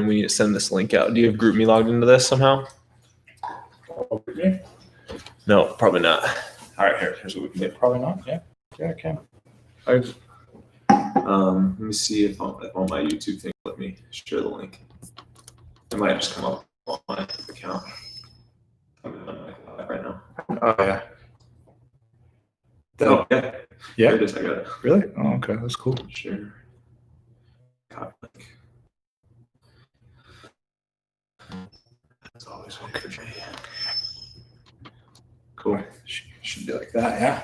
we send this link out? Do you have GroupMe logged into this somehow? No, probably not. All right, here's what we can do. Probably not. Yeah, I can. Let me see if on my YouTube thing let me share the link. It might just come up on my account. I'm on my right now. Oh yeah. Oh yeah. Yeah. There it is. I got it. Really? Oh, okay. That's cool. Sure. Copy link. That's always good for me. Cool. Should be like that. Yeah.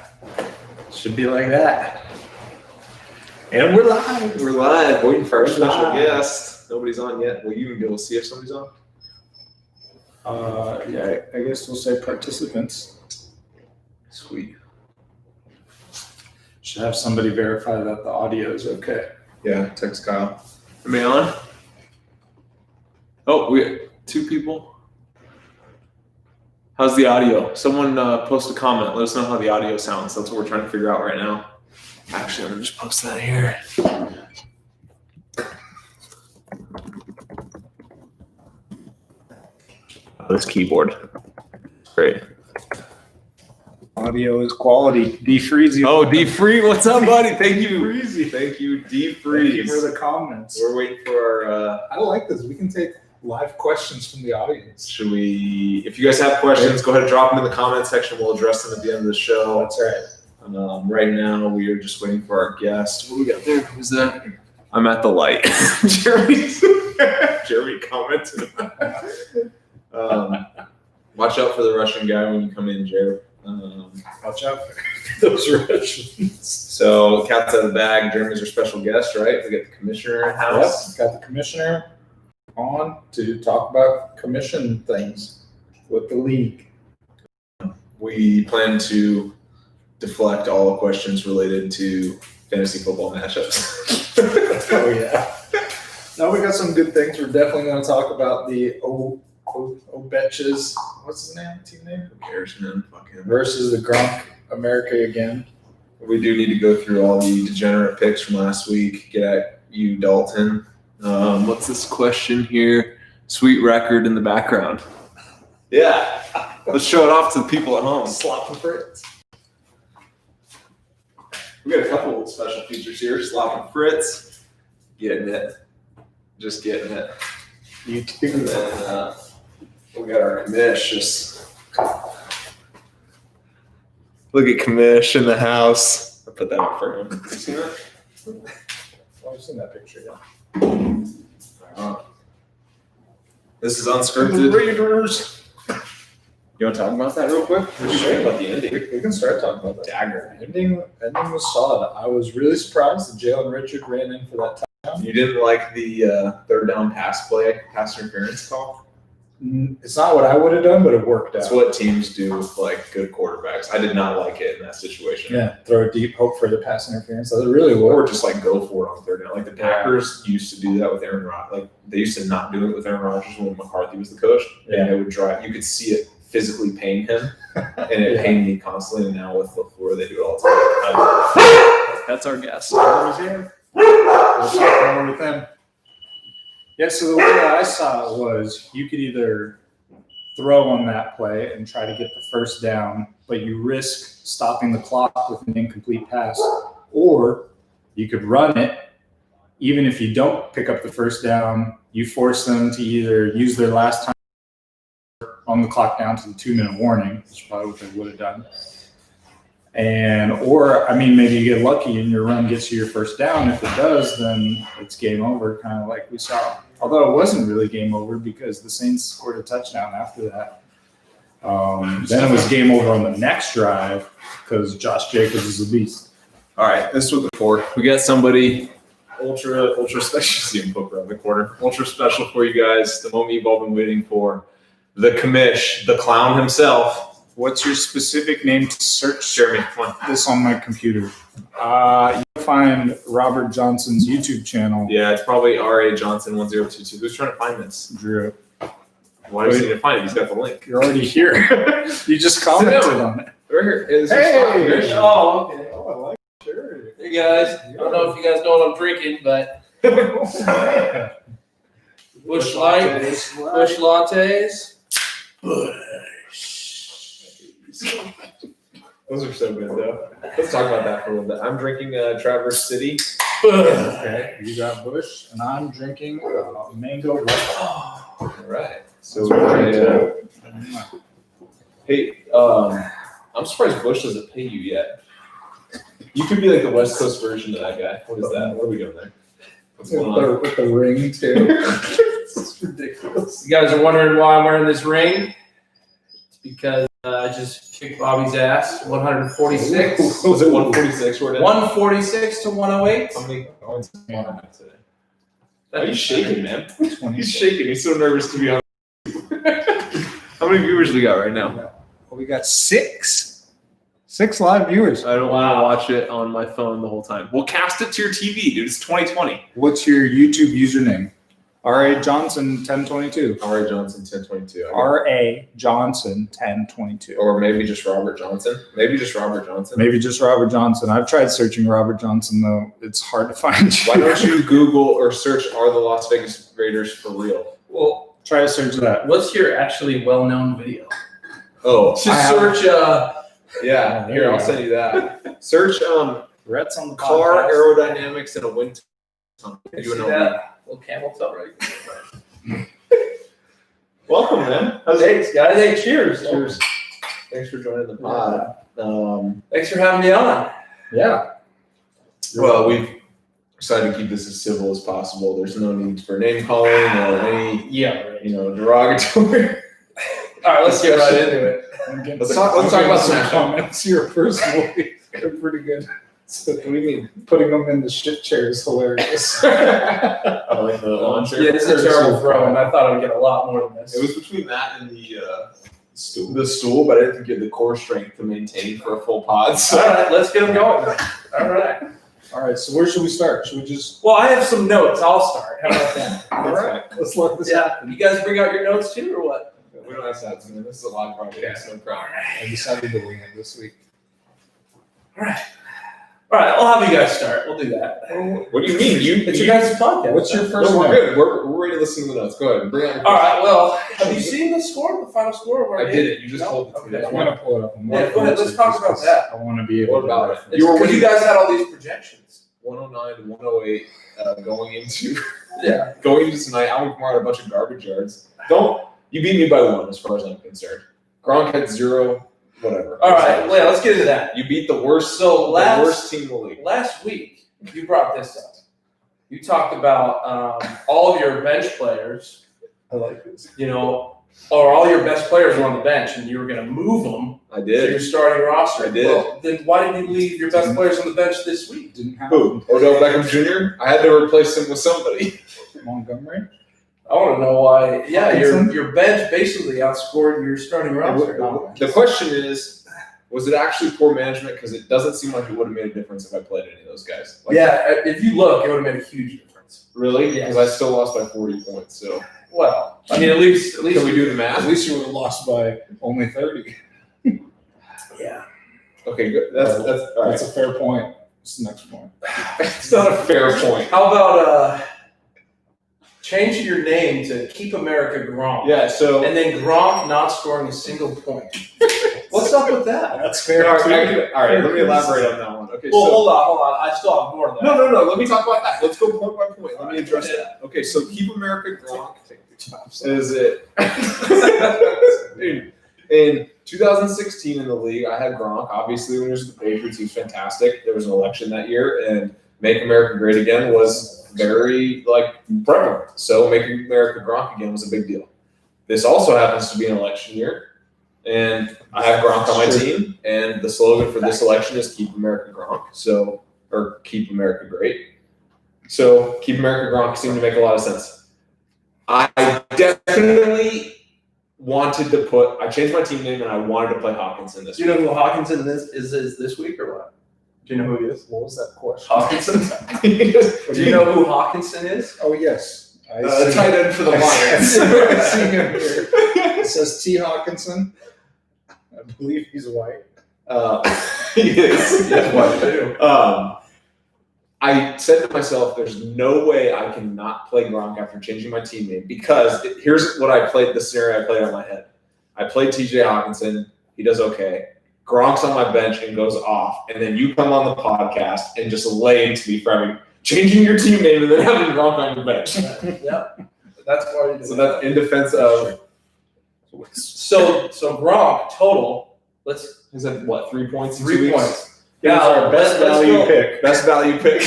Should be like that. And we're live. We're live, waiting for our special guest. Nobody's on yet. Will you go see if somebody's on? Yeah, I guess we'll say participants. Sweet. Should have somebody verify that the audio is okay. Yeah, text Kyle. Am I on? Oh, we 2 people. How's the audio? Someone post a comment. Let us know how the audio sounds. That's what we're trying to figure out right now. Actually, I'm gonna just post that here. Oh, this keyboard. Great. Audio is quality. D-Freezy. Oh, D-Free, what's up, buddy? Thank you. D-Freezy. Thank you, D-Free. Thank you for the comments. We're waiting for our. I like this. We can take live questions from the audience. Should we? If you guys have questions, go ahead and drop them in the comment section. We'll address them at the end of the show. That's right. Right now, we are just waiting for our guest. What do we got there? Who's that? I'm at the light. Jeremy commented. Watch out for the Russian guy when you come in, Jerry. Watch out for those Russians. So, cat's out of the bag. Jeremy's our special guest, right? We got the commissioner in house. Yep, got the commissioner on to talk about commission things with the league. We plan to deflect all questions related to fantasy football matchups. Oh yeah. No, we got some good things. We're definitely going to talk about the Obetches. What's his name? Team name? Who cares, man? Fuck him. Versus the Gronk America again. We do need to go through all the degenerate picks from last week. Get at you, Dalton. What's this question here? Sweet record in the background. Yeah. Let's show it off to the people at home. Slopping Fritz. We got a couple of special features here. Slopping Fritz. Getting it. Just getting it. YouTube. And then we got our commish. Just look at commish in the house. I put that up for him. You seen that? Oh, I've seen that picture, yeah. This is unscripted. Raiders. You want to talk about that real quick? What do you think about the ending? We can start talking about that. Dagger. Ending was solid. I was really surprised that Jalen Richard ran in for that touchdown. You didn't like the third down pass interference call? It's not what I would have done, but it worked out. That's what teams do with like good quarterbacks. I did not like it in that situation. Yeah, throw it deep, hope for the pass interference. That really Or worked. just like go for it on third down. Like the Packers used to do that with Aaron Rodgers. Like they used to not do it with Aaron Rodgers when McCarthy was the coach. Yeah. And it would drive. You could see it physically pain him, and it pained me constantly. And now with LaFleur, they do it all the time. That's our guest. We'll talk more with them. Yeah, so the way I saw it was you could either throw on that play and try to get the first down, but you risk stopping the clock with an incomplete pass, or you could run it. Even if you don't pick up the first down, you force them to either use their last time on the clock down to the 2-minute warning, which is probably what they would have done. Or maybe you get lucky and your run gets you your first down. If it does, then it's game over, kind of like we saw. Although it wasn't really game over because the Saints scored a touchdown after that. Then it was game over on the next drive because Josh Jacobs is a beast. All right, this was before. We got somebody ultra special. See him poke around the corner. Ultra special for you guys. The moment you've all been waiting for. The commish, the clown himself. What's your specific name to search Jeremy, come on. this on my computer? You'll find Robert Johnson's YouTube channel. Yeah, it's probably R.A. Johnson 1022. Who's trying to find this? Drew. Why does he need to find it? He's got the link. You're already here. You just commented on it. Right here. Hey! Oh, okay. Oh, I like it. Sure. Hey guys, I don't know if you guys know what I'm drinking, but Bush Light. Bush lattes. Those are so good, though. Let's talk about that for a little bit. I'm drinking Traverse City. Okay, you got Bush, and I'm drinking mango. All right. So hey, I'm surprised Bush doesn't pay you yet. You could be like the West Coast version of that guy. What is that? What are we doing there? What's going on? With the ring too. It's ridiculous. You guys are wondering why I'm wearing this ring? It's because I just kicked Bobby's ass. 146. Was it 146? 146 to 108. How many points did I have today? Are Are you shaking, man? 26. He's shaking. He's so nervous to be on. How many viewers do we got right now? Well, we got 6 live viewers. I don't want to watch it on my phone the whole time. Well, cast it to your TV, dude. It's 2020. What's your YouTube username? R.A. Johnson 1022. R.A. Johnson 1022. R.A. Johnson 1022. Or maybe just Robert Johnson. Maybe just Robert Johnson. Maybe just Robert Johnson. I've tried searching Robert Johnson though. It's hard to find you. Why don't you Google or search "Are the Las Vegas Raiders for real"? Well, try to search that? what's your actually well-known video? Oh, Just search. yeah. there Here, you I'll go. send you that. Search Rhett's on the car podcast. aerodynamics in a wind tunnel. See that? Little camel toe right. Welcome, man. Thanks, guys. Hey, cheers. Cheers. Thanks for joining the pod. Thanks for having me on. Yeah. Well, we've decided to keep this as civil as possible. There's no need for name calling or any, Yeah. Right. derogatory. All right, let's get right into it. Let's talk about some some comments here personally. They're pretty good. So, What do you mean? putting them in the shit chair is hilarious. I like the lawn chair. Yeah, this is a terrible throw, and I thought I'd get a lot more than this. It was between that and the stool, but I didn't think you had the core strength to maintain for a full pod. So. All right, let's get them going then. All right. All right, so where should we start? Should we just? Well, I have some notes. I'll start. How about that? All right, let's let this Yeah. happen. You guys bring out your notes too, or what? We don't have stats, man. This is a live broadcast. No problem. I decided to wing it this week. All right. All right, I'll have you guys start. We'll do that. What do you mean? It's your guys' podcast. What's your first No, we're one? good. We're ready to listen to the notes. Go ahead. Bring out your All right. Well, have you seen the score? The final score of our I game? did it. You just No? told it to me. Okay. I'm gonna pull it up. Yeah, go ahead. Let's talk about that. I want to be able What to about it? reference. You were Because you guys had all these projections. 109 to 108 going into Yeah. going into tonight. Alvin Kamara had a bunch of garbage yards. You beat me by 1 as far as I'm concerned. Gronk had 0. Whatever. All right. Well, let's get into that. You beat the worst. So the worst team in the league. last week, you brought this up. You talked about all of your bench players, I like this. or all your best players were on the bench, and you were going to move them I to your did. starting roster. I did. Well, then why didn't you leave your best players on the bench this week? Didn't happen. Who? Odell Beckham Jr. I had to replace him with somebody. Montgomery. I want to know why. Yeah, Hawkinson? your bench basically outscored your starting roster. The question is, was it actually poor management? Because it doesn't seem like it would have made a difference if I played any of those guys. Like, Yeah, if you look, it would have made a huge difference. Really? Yes. Because I still lost by 40 points. So Well, I mean, at least can we do the At math? least you would have lost by only 30. yeah. Okay, good. That's all right. That's a fair point. What's the next point? It's not a fair point. How about change your name to Keep America Gronk? Yeah. So And then Gronk not scoring a single point. What's up with that? That's all fair. right. Let me elaborate on that one. Okay. Well, So hold on. I still have more of that. no. Let me talk about that. Let's go point by point. Let me address that. Okay. So Keep America Gronk is it? Dude, in 2016 in the league, I had Gronk. Obviously, when he was with the Patriots, he was fantastic. There was an election that year, and Make America Great Again was very prevalent. So Making America Gronk again was a big deal. This also happens to be an election year, and I have Gronk on my team. And the slogan for this election is "Keep America Gronk," or "Keep America Great." So "Keep America Gronk" seemed to make a lot of sense. I definitely wanted to I changed my team name and I wanted to play Hawkinson this Do you know who Hawkinson is this week or what? Do you know who he is? What was that question? Hawkinson? week. Do you know who Hawkinson is? Oh, yes. I Tight end for the I Lions. see him here. It says T. Hawkinson. I believe he's white. He is. He's white too. I said to myself, there's no way I can not play Gronk after changing my team name because here's what I played, the scenario I played on my head. I played TJ Hawkinson. He does okay. Gronk's on my bench and goes off. And then you come on the podcast and just lay into me for changing your team name and then having Gronk on your bench. Yep. That's why you do So that's in defense of. So Gronk total. Let's Is that what, 3 points? 3 points. Yeah, our best value pick. Best value pick.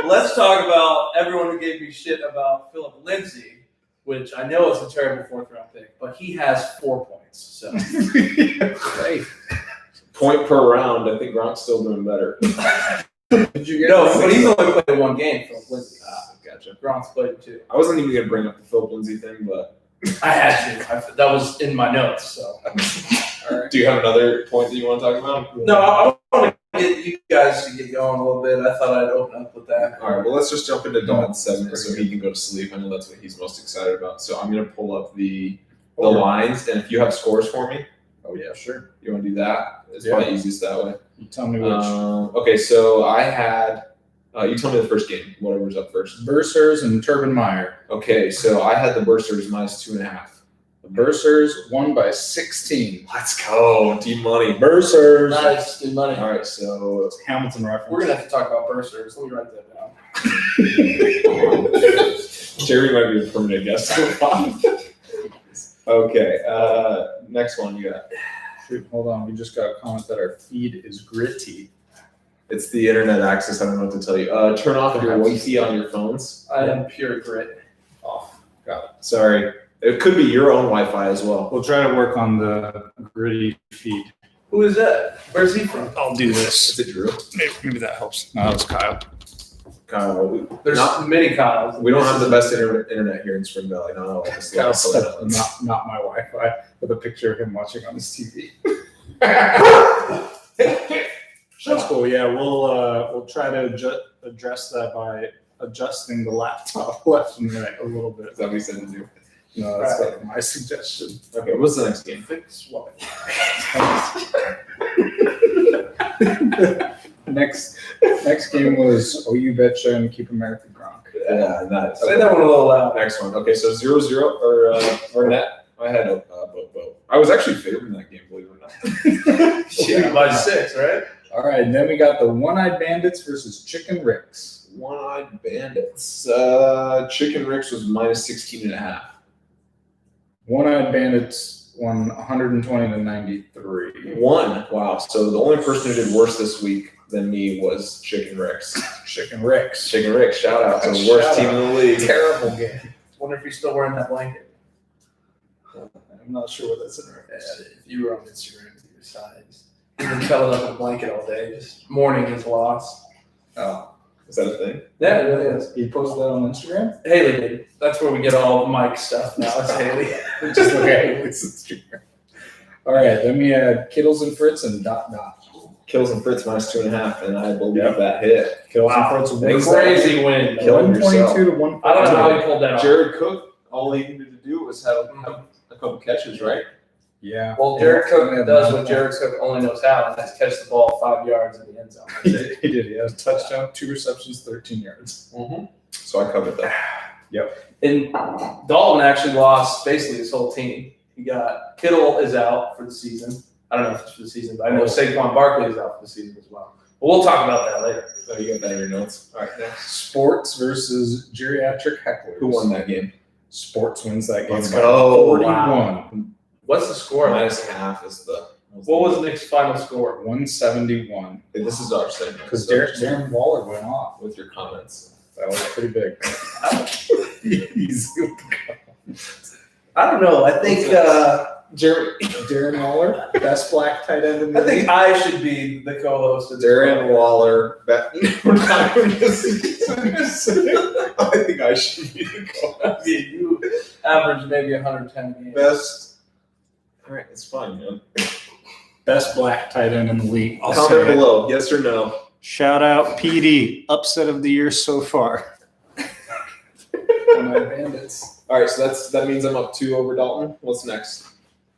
Let's talk about everyone who gave me shit about Philip Lindsay, which I know is a terrible 4th round pick, but he has 4 points. So Hey. Point per round. I think Gronk's still doing better. Did you get but he's only played 1 game, Philip Lindsay. Gotcha. Gronk's played 2. I wasn't even going to bring up the Philip Lindsay thing, but I had to. That was in my notes. So, all right. Do you have another point that you want to talk about? No, I want to get you guys to get going a little bit. I thought I'd open up with that. All right. Well, let's just jump into Dalton's segment so he can go to sleep. I know that's what he's most excited about. So I'm going to pull up the lines, and if you have scores for me. Oh yeah, sure. You want to do that? It's probably easiest that way. You tell me which. Okay, so I had. You tell me the first game. Whatever's up first. Bursars and Turban Meyer. Okay, so I had the Bursars minus 2.5. The Bursars won by 16. Let's go. Team money. Bursars. Nice, good money. All right, so It's Hamilton reference. We're gonna have to talk about bursars. Let me write that down. Jerry might be a permanent guest. Okay, next one you got. Shoot, hold on. We just got a comment that our feed is gritty. It's the internet access. I don't know what to tell you. Turn off your Wi-Fi on your phones. I am pure grit. Off. Got it. Sorry. It could be your own Wi-Fi as well. We'll try to work on the gritty feed. Who is that? Where's he from? I'll do this. Is it Drew? Maybe that helps. No, that was Kyle. Kyle, There's many Kyles. we don't have the best internet here in Spring Valley. Not all of us. Kyle's not my Wi-Fi with a picture of him watching on his TV. That's cool. Yeah, we'll try to address that by adjusting the laptop left and right a little bit. Is that what you said to do? No, that's like my suggestion. Okay, what's the next game? Fix what? Next game was OU Betcha and Keep America Gronk. Yeah, nice. Say that one a little loud. Next one. Okay, so 0-0 or net. I had a boat. I was actually favoring that game, believe it or not. Yeah, by 6, right? All right, and then we got the One-Eyed Bandits versus Chicken Ricks. One-Eyed Bandits. Chicken Ricks was minus 16.5. One-Eyed Bandits won 120 to 93. One. Wow. So the only person who did worse this week than me was Chicken Ricks. Chicken Ricks. Chicken Ricks. Shout out to the worst team in the league. Terrible game. Wonder if he's still wearing that blanket. I'm not sure what that's in reference. If you were on Instagram with your sides, you've been cuddled up in a blanket all day, just mourning his loss. Oh, is that a thing? Yeah, it really is. You posted that on Instagram? Haley did. That's where we get all the Mike stuff now. It's Haley. Just look at Haley's Instagram. All right, then we had Kittles and Fritz and Dot. Kills and Fritz minus 2.5, and I believe that hit. Kittles and Fritz won Thanks, Crazy win. Killing 122 to 1. I don't know how he pulled that off. Jared Cook, all he needed to do was have a couple catches, right? Yeah. Well, Jared Cook does what Jared Cook only knows how, and that's catch the ball 5 yards in the end zone. He did. He had a touchdown, 2 receptions, 13 yards. Mm-hmm. So I covered that. And Dalton actually lost basically his whole team. He got Kittle is out for the season. I don't know if it's for the season, but I know Saquon Barkley is out for the season as well. But we'll talk about that later. Oh, you got that in your notes. All right, next. Sports versus geriatric hecklers. Who won that game? Sports wins that game. Let's by go. 41. Wow. What's the score? Minus half is the. What was Nick's final score? 171. This is our segment. Because Darren Waller went off. With your comments. That was pretty big. Easy. I don't know. I think Darren Waller, best black tight end in the I think league. I should be the co-host of this. Darren Waller. We're not going to I think I should be the co-host. You average maybe 110 games. Best. All right, it's fine, man. Best black tight end in the league. I'll Comment say it. below, yes or no. Shout out PD, upset of the year so far. One-Eyed Bandits. All right, so that means I'm up 2 over Dalton. What's next?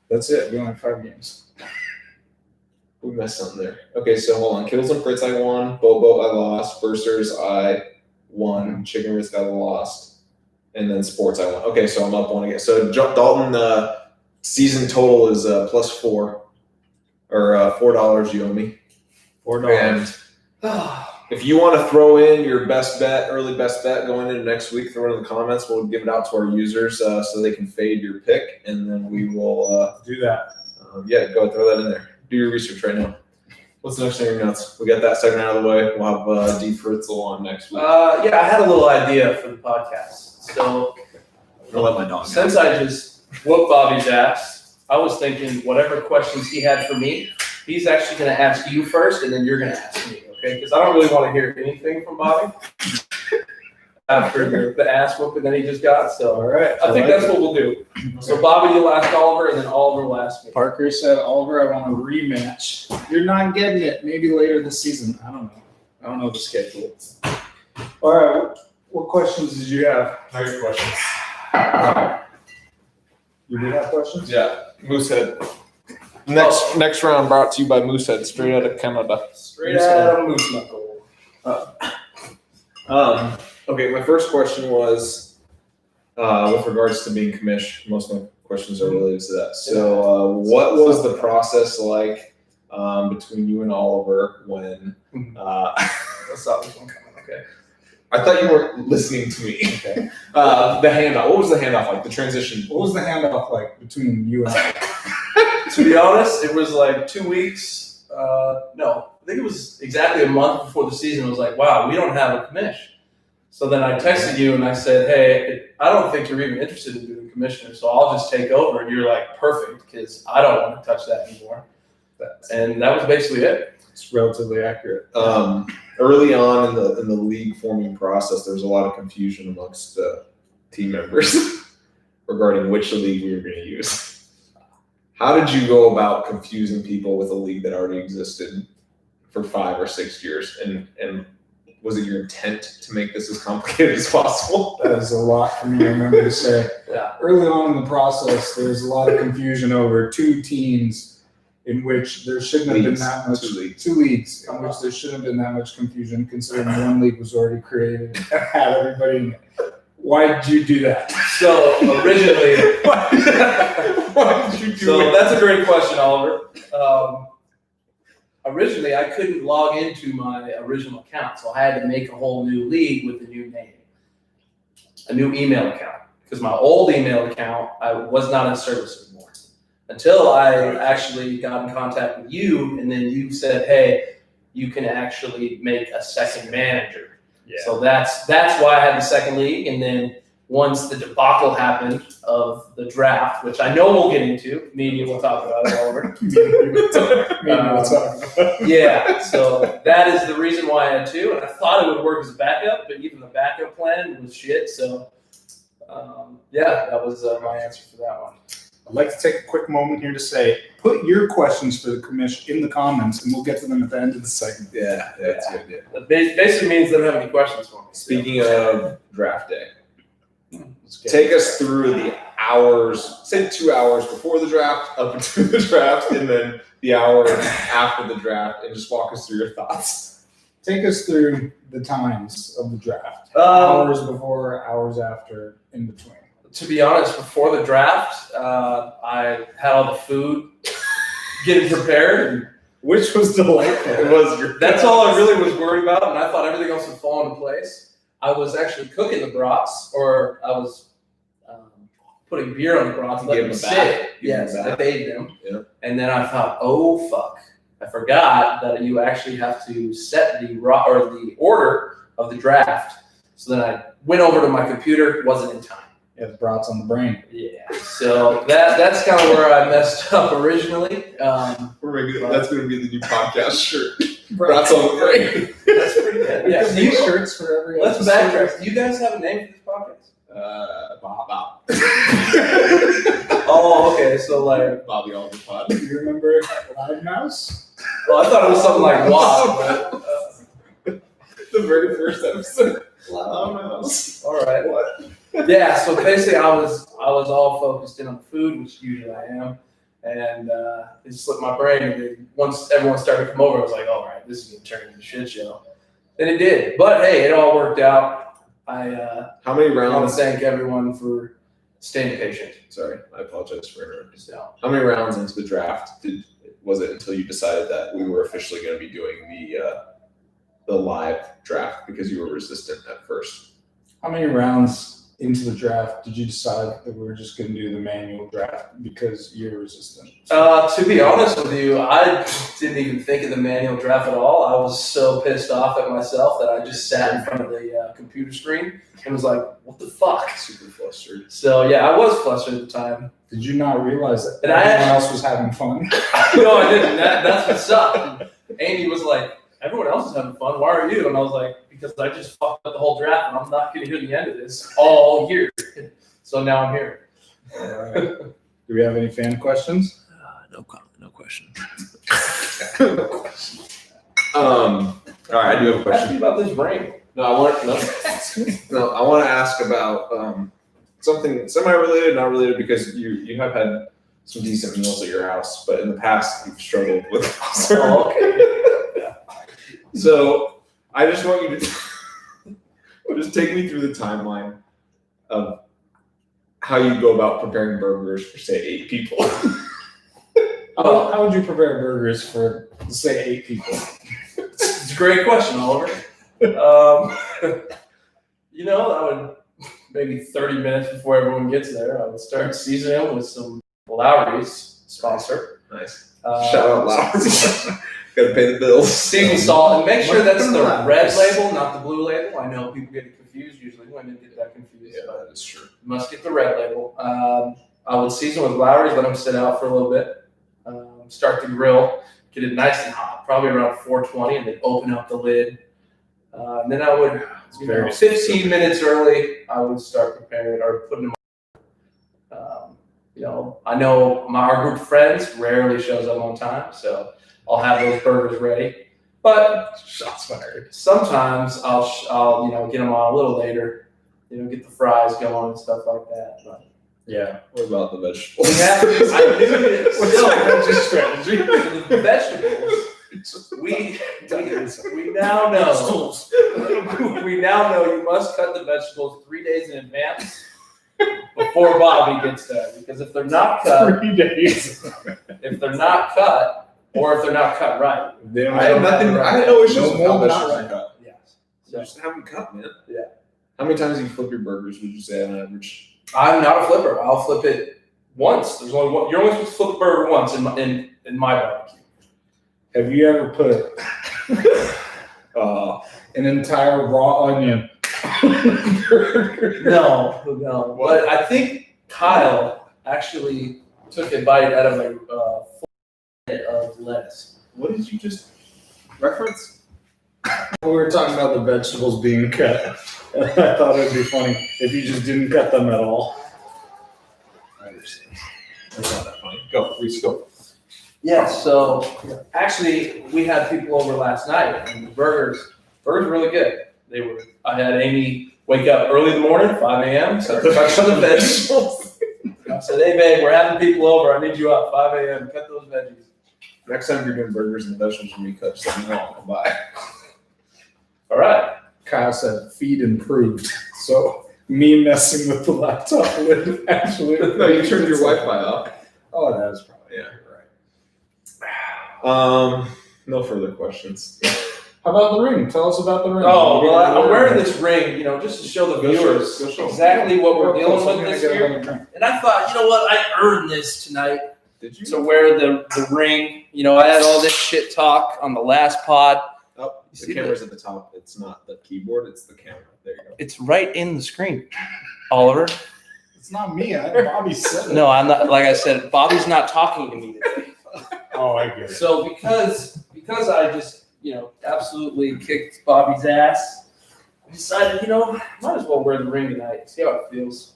That's it. We only have 5 games. We messed something there. Okay, so hold on. Kittles and Fritz I won. Bobo I lost. Bursars I won. Chicken Ritz got lost. And then sports I won. Okay, so I'm up one again. So Dalton, season total is +4. Or $4 you owe me. $4. And if you want to throw in your best bet, early best bet going into next week, throw it in the comments. We'll give it out to our users so they can fade your pick, and then we will do that. Go throw that in there. Do your research right now. What's the next thing in your notes? We got that segment out of the way. We'll have D. Fritzl on next week. I had a little idea for the podcast. So I'll let my dog since I just whooped Bobby's ass, I was thinking whatever questions he had for me, he's actually going to ask you first, and then you're going to ask me, okay? Because I don't really want to hear anything from Bobby after the ass whooping that he just got. So All right. I think that's what we'll do. So Bobby, you'll ask Oliver, and then Oliver will ask me. Parker said, Oliver, I want a rematch. You're not getting it. Maybe later this season. I don't know. I don't know the schedule. All right. What questions did you have? How are your questions? You did have questions? Yeah, Moosehead. Next round brought to you by Moosehead, straight out of Canada. Straight out of Moose Knuckle. Okay, my first question was with regards to being commish. Most of my questions are related to that. So, what was the process like between you and Oliver when? Let's stop this one coming. Okay. I thought you weren't listening to me. Okay. The handoff. What was the handoff like? The transition. What was the handoff like between you and I? To be honest, it was like 2 weeks. No, I think it was exactly a month before the season. I was like, wow, we don't have a commish. So then I texted you and I said, hey, I don't think you're even interested in being commissioner, so I'll just take over. And you're like, perfect, because I don't want to touch that anymore. And that was basically it. It's relatively accurate. Early on in the league forming process, there was a lot of confusion amongst team members regarding which league we were going to use. How did you go about confusing people with a league that already existed for 5 or 6 years? And was it your intent to make this as complicated as possible? That is a lot for me to remember to say. Yeah. Early on in the process, there was a lot of confusion over 2 teams in which there shouldn't have been that much. 2 leagues in which there shouldn't have been that much confusion, considering one league was already created and had everybody in it. Why did you do that? So originally, Why did you do so it? that's a great question, Oliver. Originally, I couldn't log into my original account, so I had to make a whole new league with a new name, a new email account, because my old email account, I was not in service anymore. Until I actually got in contact with you, and then you said, hey, you can actually make a second manager. Yeah. So that's why I had the second league, and then once the debacle happened of the draft, which I know we'll get into, me and you will talk about it, Oliver. Yeah, so that is the reason why I had 2, and I thought it would work as a backup, but even the backup plan was shit. So, that was my answer for that one. I'd like to take a quick moment here to say, put your questions for the commission in the comments, and we'll get to them at the end of the segment. Yeah, that's good. Yeah. That basically means they don't have any questions for me. Speaking of draft day, take us through the hours, say 2 hours before the draft, up until the draft, and then the hour after the draft, and just walk us through your thoughts. Take us through the times of the draft. Hours before, hours after, in between. To be honest, before the draft, I had all the food getting prepared. Which was delightful. It was That's all I really was worried about, and I thought everything else would fall into place. I was actually cooking the brats, or I was putting beer on the brats, letting them sit. Yes, I bathed them. Yeah. And then I thought, oh fuck, I forgot that you actually have to set the order of the draft. So then I went over to my computer, wasn't in time. Yeah, the brats on the brain. Yeah, so that's kind of where I messed up originally. That's going to be the new podcast shirt. Brats on the brain. That's pretty good. Yeah, so These shirts for every let's episode. backtrack. Do you guys have a name for this podcast? Bob. Oh, okay. So like Bobby on the pod. Do you remember Loud Mouse? well, I thought it was something like WAP. The very first episode. Loud Mouse. All right. What? Yeah. So basically, I was all focused in on food, which usually I am, And it slipped my brain. And then once everyone started to come over, I was like, all right, this is going to turn into a shit show. And it did. But hey, it all worked out. How many I want rounds? to thank everyone for staying patient. Sorry, I apologize for interrupting. So, How many rounds into the draft was it until you decided that we were officially going to be doing the live draft because you were resistant at first? How many rounds into the draft did you decide that we were just going to do the manual draft because you're resistant? to be honest with you, I didn't even think of the manual draft at all. I was so pissed off at myself that I just sat in front of the computer screen and was like, what the fuck? Super flustered. So yeah, I was flustered at the time. Did you not realize that And everyone else was having fun? No, I didn't. That's what sucked. Amy was like, everyone else is having fun. Why are you? And I was like, because I just fucked up the whole draft and I'm not going to hear the end of this all year. So now I'm here. All right. Do we have any fan questions? No comment. No question. All right, I do have a Ask question. me about this ring. No, I want to ask about something semi-related, not related, because you have had some decent meals at your house, but in the past you've struggled with. Oh, okay. So I just want you to just take me through the timeline of how you go about preparing burgers for, say, 8 people. How would you prepare burgers for, say, 8 people? It's a great question, Oliver. I would maybe 30 minutes before everyone gets there, I would start seasoning them with some Lowry's sponsor. Nice. Shout out Lowry's. Gotta pay the bills. Seasoning salt, and make sure that's the red label, not the blue label. I know people get it confused. Usually women get that confused. Yeah, but that is true. you must get the red label. I would season with Lowry's, let them sit out for a little bit. Start the grill, get it nice and hot, probably around 420, and then open up the lid. And then I would, 15 minutes early, I would start preparing or putting them on. I know our group of friends rarely shows up on time, so I'll have those burgers ready. But Shots fired. sometimes I'll get them on a little later, get the fries going and stuff like that. But Yeah. What about the vegetables? we have, I knew it. What's the strategy? The vegetables. We now know. We now know you must cut the vegetables 3 days in advance before Bobby gets there, because if they're not cut, 3 days. if they're not cut, or if they're not cut right, I had no issues with how mold, vegetables not are cut. yes. So just have them cut, man. Yeah. How many times do you flip your burgers, would you say, on average? I'm not a flipper. I'll flip it once. There's only one. You're only supposed to flip a burger once in my barbecue. Have you ever put an entire raw onion on a burger? No. But I think Kyle actually took a bite out of a full head of lettuce. What did you just reference? We were talking about the vegetables being cut. I thought it would be funny if you just didn't cut them at all. I understand. That's not that funny. Go, please go. Yeah, so actually we had people over last night, and the burgers were really good. I had Amy wake up early in the morning, 5 a.m., start cutting the vegetables. I said, hey babe, we're having people over, I need you up 5 a.m., cut those veggies. Next time you're doing burgers and the vegetables when you cut, just let me know. I'll come by. All right. Kyle said feed improved. So me messing with the laptop lid actually. No, you turned your Wi-Fi off. Oh, that was probably right. No further questions. How about the ring? Tell us about the ring. Oh, well, I'm wearing this ring, just to show the viewers Go show. exactly what we're dealing with this year. And I thought, you know what, I earned this tonight Did you? to wear the ring. I had all this shit talk on the last pod. Oh, see the camera's at the top. It's not the keyboard, it's the camera. There you go. It's right in the screen, Oliver. It's not me. Bobby said it. No, I'm not. Like I said, Bobby's not talking to me today. Oh, I get it. So because I just absolutely kicked Bobby's ass, I decided might as well wear the ring tonight. See how it feels.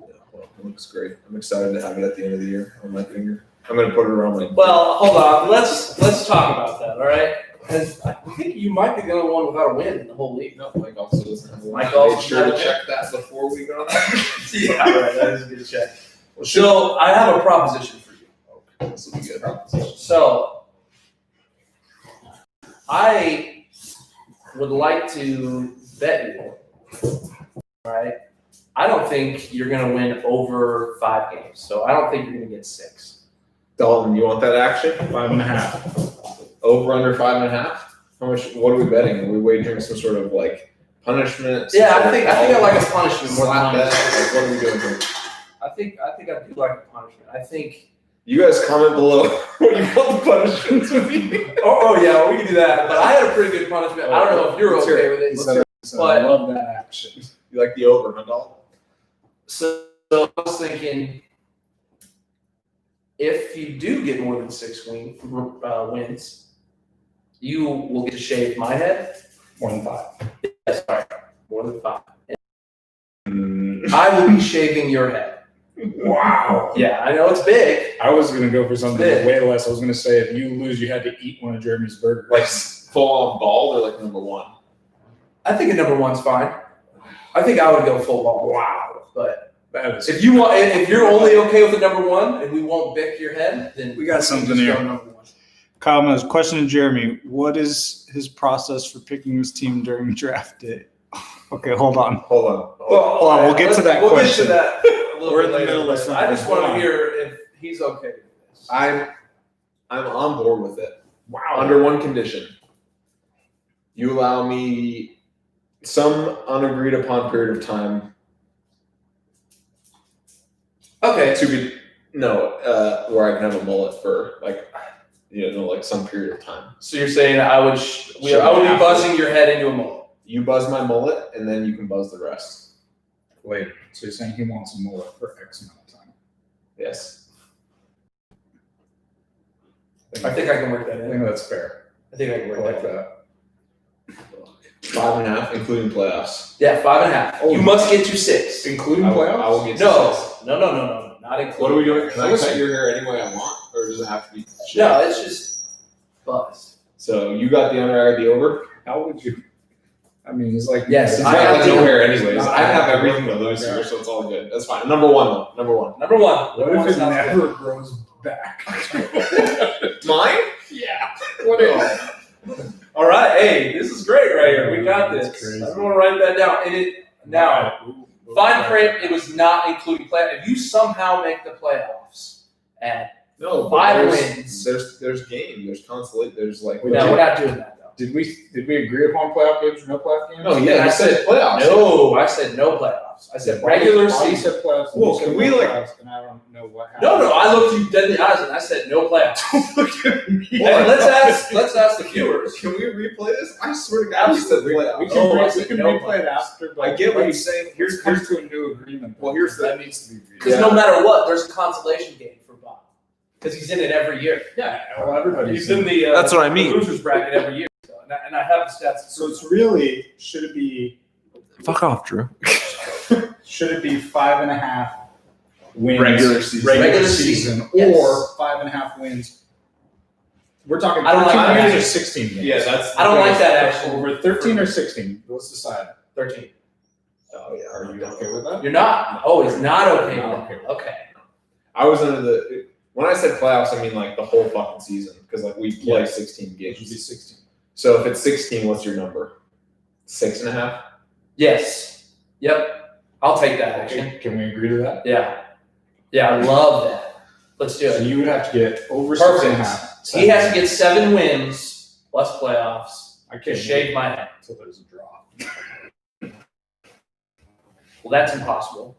Yeah, well, it looks great. I'm excited to have it at the end of the year on my finger. I'm gonna put it around my. Well, hold on. Let's talk about that. All right. Because I think you might be the only one without a win in the whole league. No, Mike also doesn't have one. Mike I also made sure to doesn't check that before we got on. Yeah, right. That is a good check. So I have a proposition for you. This will be good. So, I would like to bet you, right? I don't think you're going to win over 5 games. So I don't think you're going to get 6. Dalton, you want that action? 5.5. Over under 5.5? How much? What are we betting? Are we wagering some sort of like punishment? Yeah, I think I like a punishment more than Slap bet? honest. Like, what are we doing here? I think I do like a punishment. I think. You guys comment below what you want the punishment to be. Oh yeah, we can do that. But I had a pretty good punishment. I don't know if you're Let's hear okay it. with it. So I love that action. You like the over, huh, Dalton? So I was thinking, if you do get more than 6 wins, you will get to shave my head. More than 5. Yes, sorry, more than 5. I will be shaving your head. Wow. Yeah, I know it's big. I was going to go for something Big. way less. I was going to say if you lose, you had to eat one of Jeremy's burgers. Like full on bald or like number 1? I think a number 1's fine. I think I would go full ball. Wow. But That is if you're only okay with the number 1 and we won't bick your head, then We got something just here. go number 1. Kyle, question to Jeremy. What is his process for picking his team during draft day? Okay, hold on. Hold on. Hold on, we'll get to that We'll question. get to that a little We're bit in the later. middle of but something. I just want Hold to on. hear if he's okay with this. I'm on board with it. Wow. Under one condition. You allow me some unagreed upon period of time Okay. to be where I can have a mullet for like like some period of time. So you're saying I would be buzzing your head into a mullet. You buzz my mullet and then you can buzz the rest. Wait, so you're saying he wants a mullet for X amount of time? Yes. I think I can work that I in. think that's fair. I think I can I work like that in. that. 5.5, including playoffs. Yeah, 5.5. Oh. You must get to 6. Including I will playoffs? get to No, 6. no, not including. What are we doing? Can I Listen. cut your hair any way I want, or does it have to be? No, it's just buzz. So you got the under, I got the over. How would you? I mean, he's like, Yes, He's I got have the to- no hair anyways. Not- I have everything to lose here, so it's all good. That's fine. Number 1 though. Number 1. Number 1. What Number if 1 it sounds never good. grows back? Mine? Yeah. What is? All right, hey, this is great right here. We got That's this. crazy. I'm gonna write that down. Fine print. It was not including play. If you somehow make the playoffs at No, 5 there's- wins. There's game. There's consolation. There's like. No, we're not doing that though. Did we agree upon playoff games or no playoff games? No, yeah, I I said playoffs. No, I said no playoffs. I said regular Bobby season. said playoffs. and Well, you said can we, no like- playoffs, and I don't know what happened. No, I looked you dead in the eyes and I said no playoffs. Look at me. And let's ask the viewers. Can we replay this? I swear to God, you said We playoffs. can, Oh, I we said can no replay it after. But I get what you're let's- saying. Here's Here's come to a new agreement. Well, here's the- that needs to be. Because no matter what, there's a consolation game for Bob. Because he's in it every year. Yeah, well, everybody's He's in the That's what I mean. the losers bracket every year. So, and I have the stats. So it's really should it be Fuck off, Drew. 5.5 wins Regular season. regular Regular season, season, yes. or 5.5 wins? We're talking I don't 13 like games that. or 16 games. Yeah, that's. I don't like that action. Over 13 or 16. Let's decide. 13. Oh yeah. Are you okay with that? You're not. Oh, he's not okay. Not with okay. that. Okay. I was under the. When I said playoffs, I mean like the whole fucking season because like we play Yeah. 16 It should be games. 16. So if it's 16, what's your number? 6.5. Yes. Yep. I'll take that action. Okay, can we agree to that? Yeah. Yeah, I love that. Let's do So it. you would have to get over Perfect. 6.5. He has to get 7 wins plus playoffs I to can't shave my head. until there's a draw. Well, that's impossible.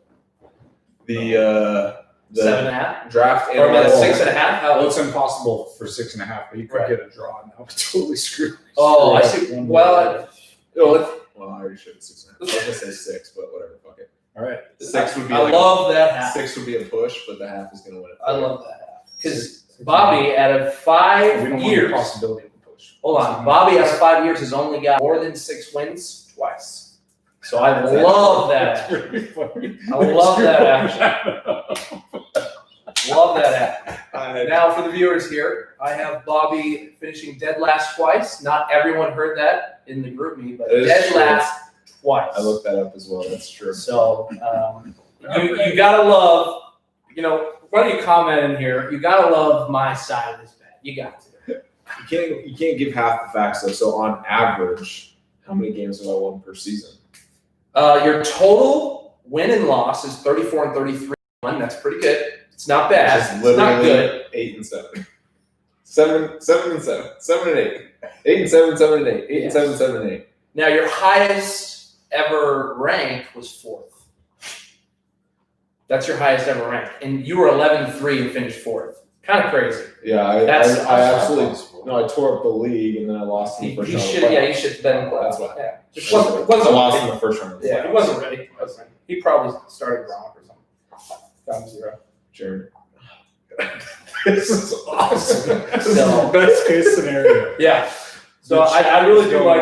The 7.5? draft Or about analyst. 6.5? Well, How? it's impossible for 6.5, but you could Right. get a draw now. Totally screwed. Oh, I screwed see. up one Well, way. Well, I already showed 6.5. I was gonna say 6, but whatever. Fuck it. All right. 6 would be. I like love that half. 6 would be a push, but the half is gonna win it. I love that half. Because Bobby, out of We 5 don't want the years, possibility of a push. hold on, Bobby out of 5 years has only got more than 6 wins twice. So I love that. That's really funny. I love that action. Love that action. Now for the viewers here, I have Bobby finishing dead last twice. Not everyone heard that in the group me, but That is dead true. last twice. I looked that up as well. That's true. So you gotta love, why don't you comment in here? You gotta love my side of this bet. You got to. You can't give half the facts though. So on average, how many games have I won per season? Your total win and loss is 34 and 33. That's pretty good. It's not bad. It's not good. 8 and 7. 7 and 7. 7 and 8. 8 and 7. 7 and 8. 8 and 7. 7 and 8. Now your highest ever rank was 4th. That's your highest ever rank, and you were 11-3 and finished 4th. Kind of crazy. Yeah, I absolutely. No, I tore up the league and then I lost in the first round. He should have been. That's why. Yeah. Just wasn't I lost in the first round. Yeah, he wasn't ready. He probably started wrong or something. Down 0. Jeremy. This is awesome. This is the best case scenario. Yeah. So I really do like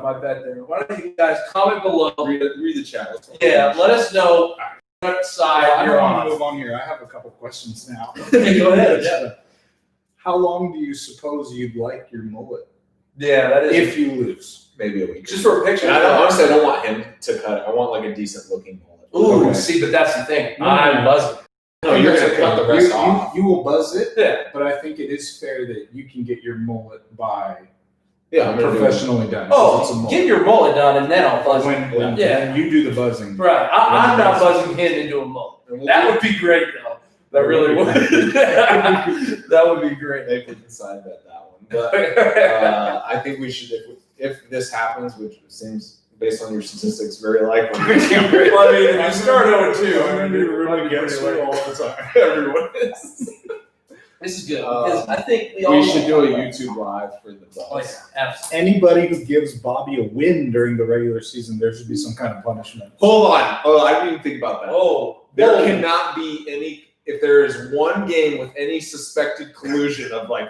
my bet there. Why don't you guys comment below? Read the chat. Yeah, let us know what side you're I want on. to move on here. I have a couple questions now. Go ahead. Yeah. How long do you suppose you'd like your mullet Yeah, that is. if you lose? Maybe a week. Just for a picture. Honestly, I don't want him to cut it. I want like a decent looking mullet. Ooh, Okay. see, but that's the thing. No, I'm buzzing. No, you're gonna cut the rest off. You will buzz it, Yeah. but I think it is fair that you can get your mullet by Yeah, I'm gonna do it. professionally done. 'cause it's a Oh, mullet. get your mullet done and then I'll buzz it. when Yeah. you do the buzzing. Right. I'm not buzzing him into a mullet. That would be great, though. That really would. That would be great. Maybe we can side bet that one. But I think we should, if this happens, which seems based on your statistics very likely. Well, I mean, if you start 0-2, I'm really against you all the time. Everyone is. This is good because I think we all. We should do a YouTube live for the buzz. Oh yeah, absolutely. Anybody who gives Bobby a win during the regular season, there should be some kind of punishment. Hold on. Oh, I didn't even think about that. Oh, There cannot be any. If there is one game with any suspected collusion of like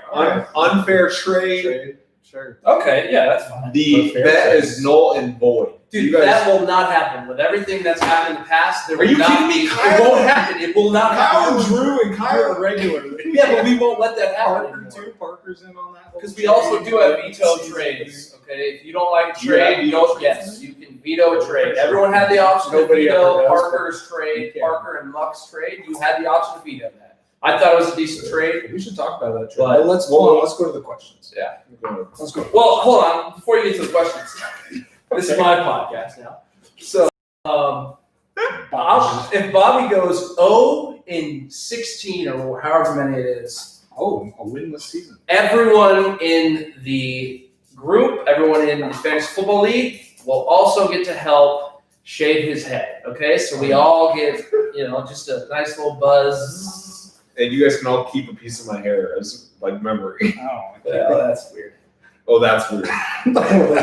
unfair trade, Sure. Okay, yeah, that's fine. the Fair bet trade. is null and void. Dude, You guys- that will not happen. With everything that's happened in the past, there Are will you not kidding me? be. It won't happen. It will not Kyle happen. Drew and Kyle regularly. Yeah, but we won't let that happen. Parker too. Parker's in on that. Because we also do have veto trades. Okay, if you don't like a trade, you don't. Yes, you can veto a trade. Everyone had the option to Nobody veto ever does. Parker's trade, Parker and Muck's trade. You had the option to veto that. I thought it was a decent trade. We should talk about that. Trade. But- let's go to the questions. Yeah. Let's go. Well, hold on. Before you get to the questions, this is my podcast now. So, if Bobby goes 0-16 or however many it is, A winless season. everyone in the group, everyone in the fantasy football league will also get to help shave his head. Okay, so we all get just a nice little buzz. And you guys can all keep a piece of my hair as like memory. Oh, Yeah, that's weird. Oh, that's weird.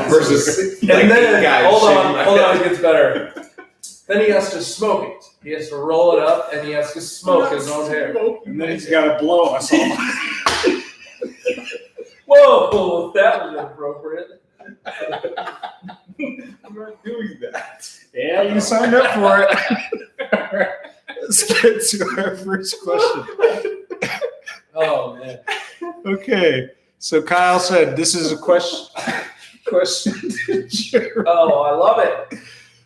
Versus And like then guys hold shaving my on, head. it gets better. Then he has to smoke it. He has to roll it up and he has to smoke his own hair. and then he's got to blow us all. Whoa, that was inappropriate. I'm not doing that. Yeah, you signed up for it. Let's get to our first question. Oh man. Okay, so Kyle said this is a question to Jeremy. Oh, I love it.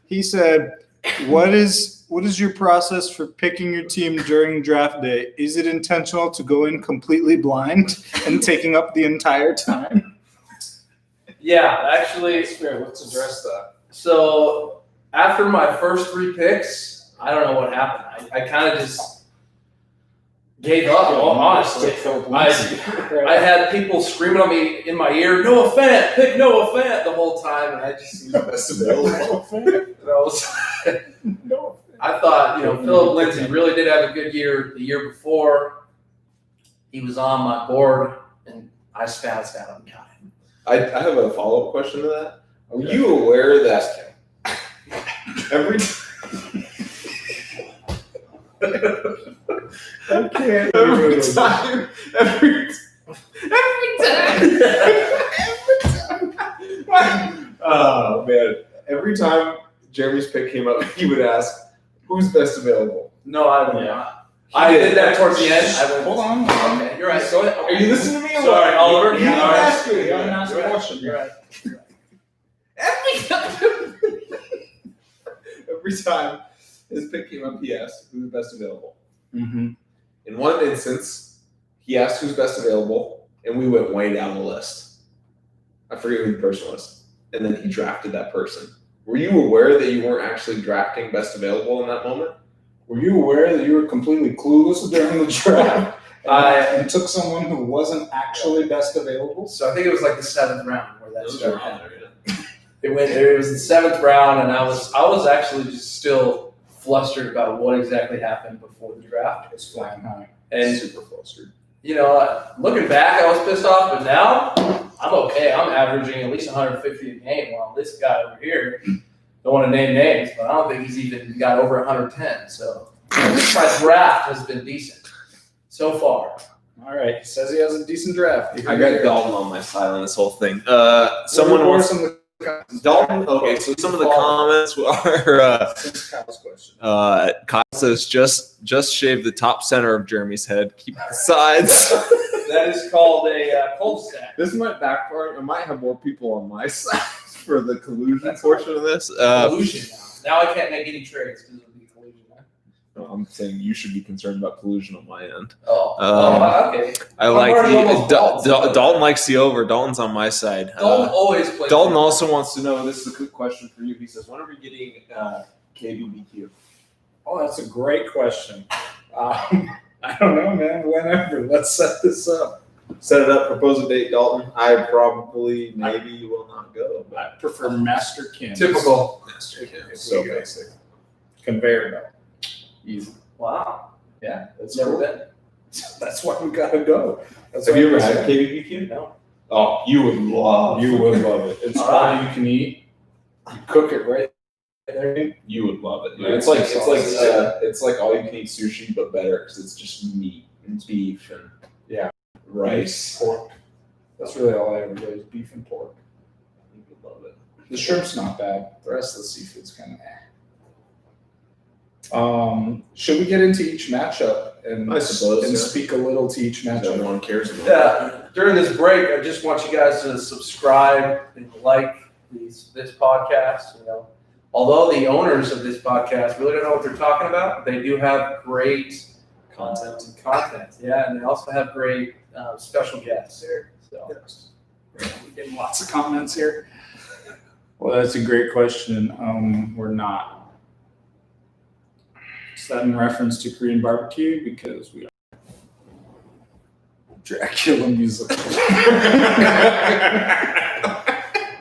He said, what is your process for picking your team during draft day? Is it intentional to go in completely blind and taking up the entire time? Yeah, actually, fair. Let's address that. so after my first 3 picks, I don't know what happened. I kind of just gave up, honestly. I had people screaming at me in my ear, Noah Fant, pick Noah Fant the whole time, and I just Best available. I thought, Philip Lindsay really did have a good year the year before. He was on my board, and I spazzed out and got him. I have a follow-up question to that. Are you aware that every every time oh man, every time Jeremy's pick came up, he would ask, "Who's best available?" No, I would not. I did that towards the end. Hold on. Okay, you're right. Go ahead. Are you listening to me? Or Sorry, what? Oliver. You didn't ask me. You haven't asked You're a right. question. You're right. Every time his pick came up, he asked, "Who's best available?" Mm-hmm. In one instance, he asked who's best available, and we went way down the list. I forget who the person was. And then he drafted that person. Were you aware that you weren't actually drafting best available in that moment? Were you aware that you were completely clueless during the draft and took someone who wasn't actually best available? So I think it was like the 7th round where that Those started are on happening. there, yeah. It was the 7th round, and I was actually just still flustered about what exactly happened before the draft. It's flying high. And Super flustered. looking back, I was pissed off, but now I'm okay. I'm averaging at least 150 a game, while this guy over here, don't want to name names, but I don't think he's even got over 110. So my draft has been decent so far. All right, he says he has a decent draft. I got Dalton on my side on this whole thing. Someone wants Dalton. Okay, so some of the comments are Kyle's question. Kyle says just shave the top center of Jeremy's head, keep the sides. That is called a cul-de-sac. This might backfire. I might have more people on my side for the collusion portion of this. Collusion now. Now I can't make any trades because of the collusion. I'm saying you should be concerned about collusion on my end. Okay. I like Dalton likes the over. Dalton's on my side. Dalton always plays. Dalton also wants to know. This is a good question for you. He says, "When are we getting KBBQ?" Oh, that's a great question. I don't know, man. Whenever. Let's set this up. Set it up. Propose a date, Dalton. I probably maybe will not go. I prefer Master Kim. Typical. So basic. Conveyor belt. Easy. Wow. Yeah, that's Never cool. been. That's why we gotta go. Have you ever had KBBQ? No. Oh, you would love. You would love it. It's all you can eat. You cook it right there. You would love it. Yeah, It's like all you can eat sushi, but better because it's just meat and beef and rice. Pork. That's really all I ever do is beef and pork. You would love it. The shrimp's not bad. The rest of the seafood's kind of should we get into each matchup and I suppose, and yeah. speak a little to each matchup? Everyone cares about. Yeah. During this break, I just want you guys to subscribe and like this podcast. Although the owners of this podcast really don't know what they're talking about, they do have great content. Yeah, and they also have great special guests there. So We're getting lots of comments here. Well, that's a great question. We're not. Is that in reference to Korean barbecue? Because we are Dracula musical.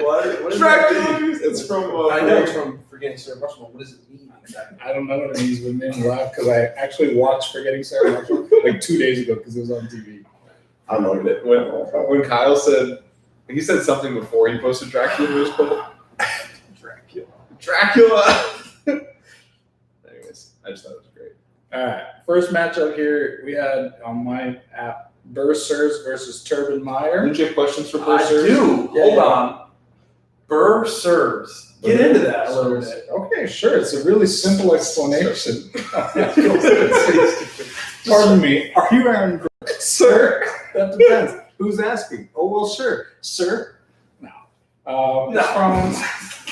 what is Dracula music. It's from. I know it's from Forgetting Sarah Marshall. What does it mean exactly? I don't know what it means, but it made me laugh because I actually watched Forgetting Sarah Marshall like 2 days ago because it was on TV. I loved it when Kyle said he said something before he posted Dracula musical. Dracula. Anyways, I just thought it was great. All right, first matchup here we had on my app Bursars versus Turban Meyer. Didn't you have questions for I Bursars? do. Hold on. Burr serves. Get into that a little bit. Okay, sure. It's a really simple explanation. Pardon me. Are you Aaron Gray? Sir? That depends. Who's asking? Oh, well, sure. Sir? No.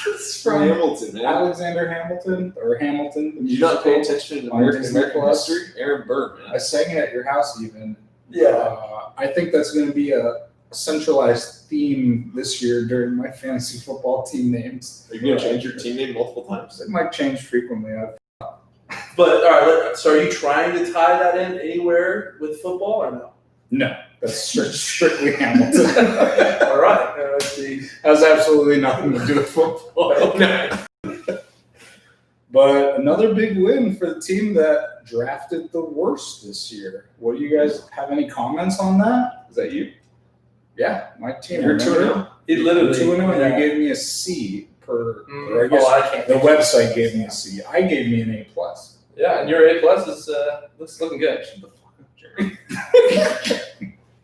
It's from Hamilton, man. Alexander Hamilton, or Hamilton. The Did you not pay musical. attention to on American Disney Plus? history? Aaron Burr, man. I sang it at your house even. Yeah. I think that's going to be a centralized theme this year during my fantasy football team names. Are you going to change your team name multiple times? It might change frequently. But all right, so are you trying to tie that in anywhere with football or no? No, that's strictly Hamilton. All right. Let's see. Has absolutely nothing to do with football. Okay. But another big win for the team that drafted the worst this year. What do you guys have any comments on that? Is that you? Yeah, my team. You're remember? 2-0. It literally. 2-0, and yeah. you gave me a C per. Or I guess I can't. the website gave me a C. I gave me an A+. Yeah, and your A+ is looking good. Jerry.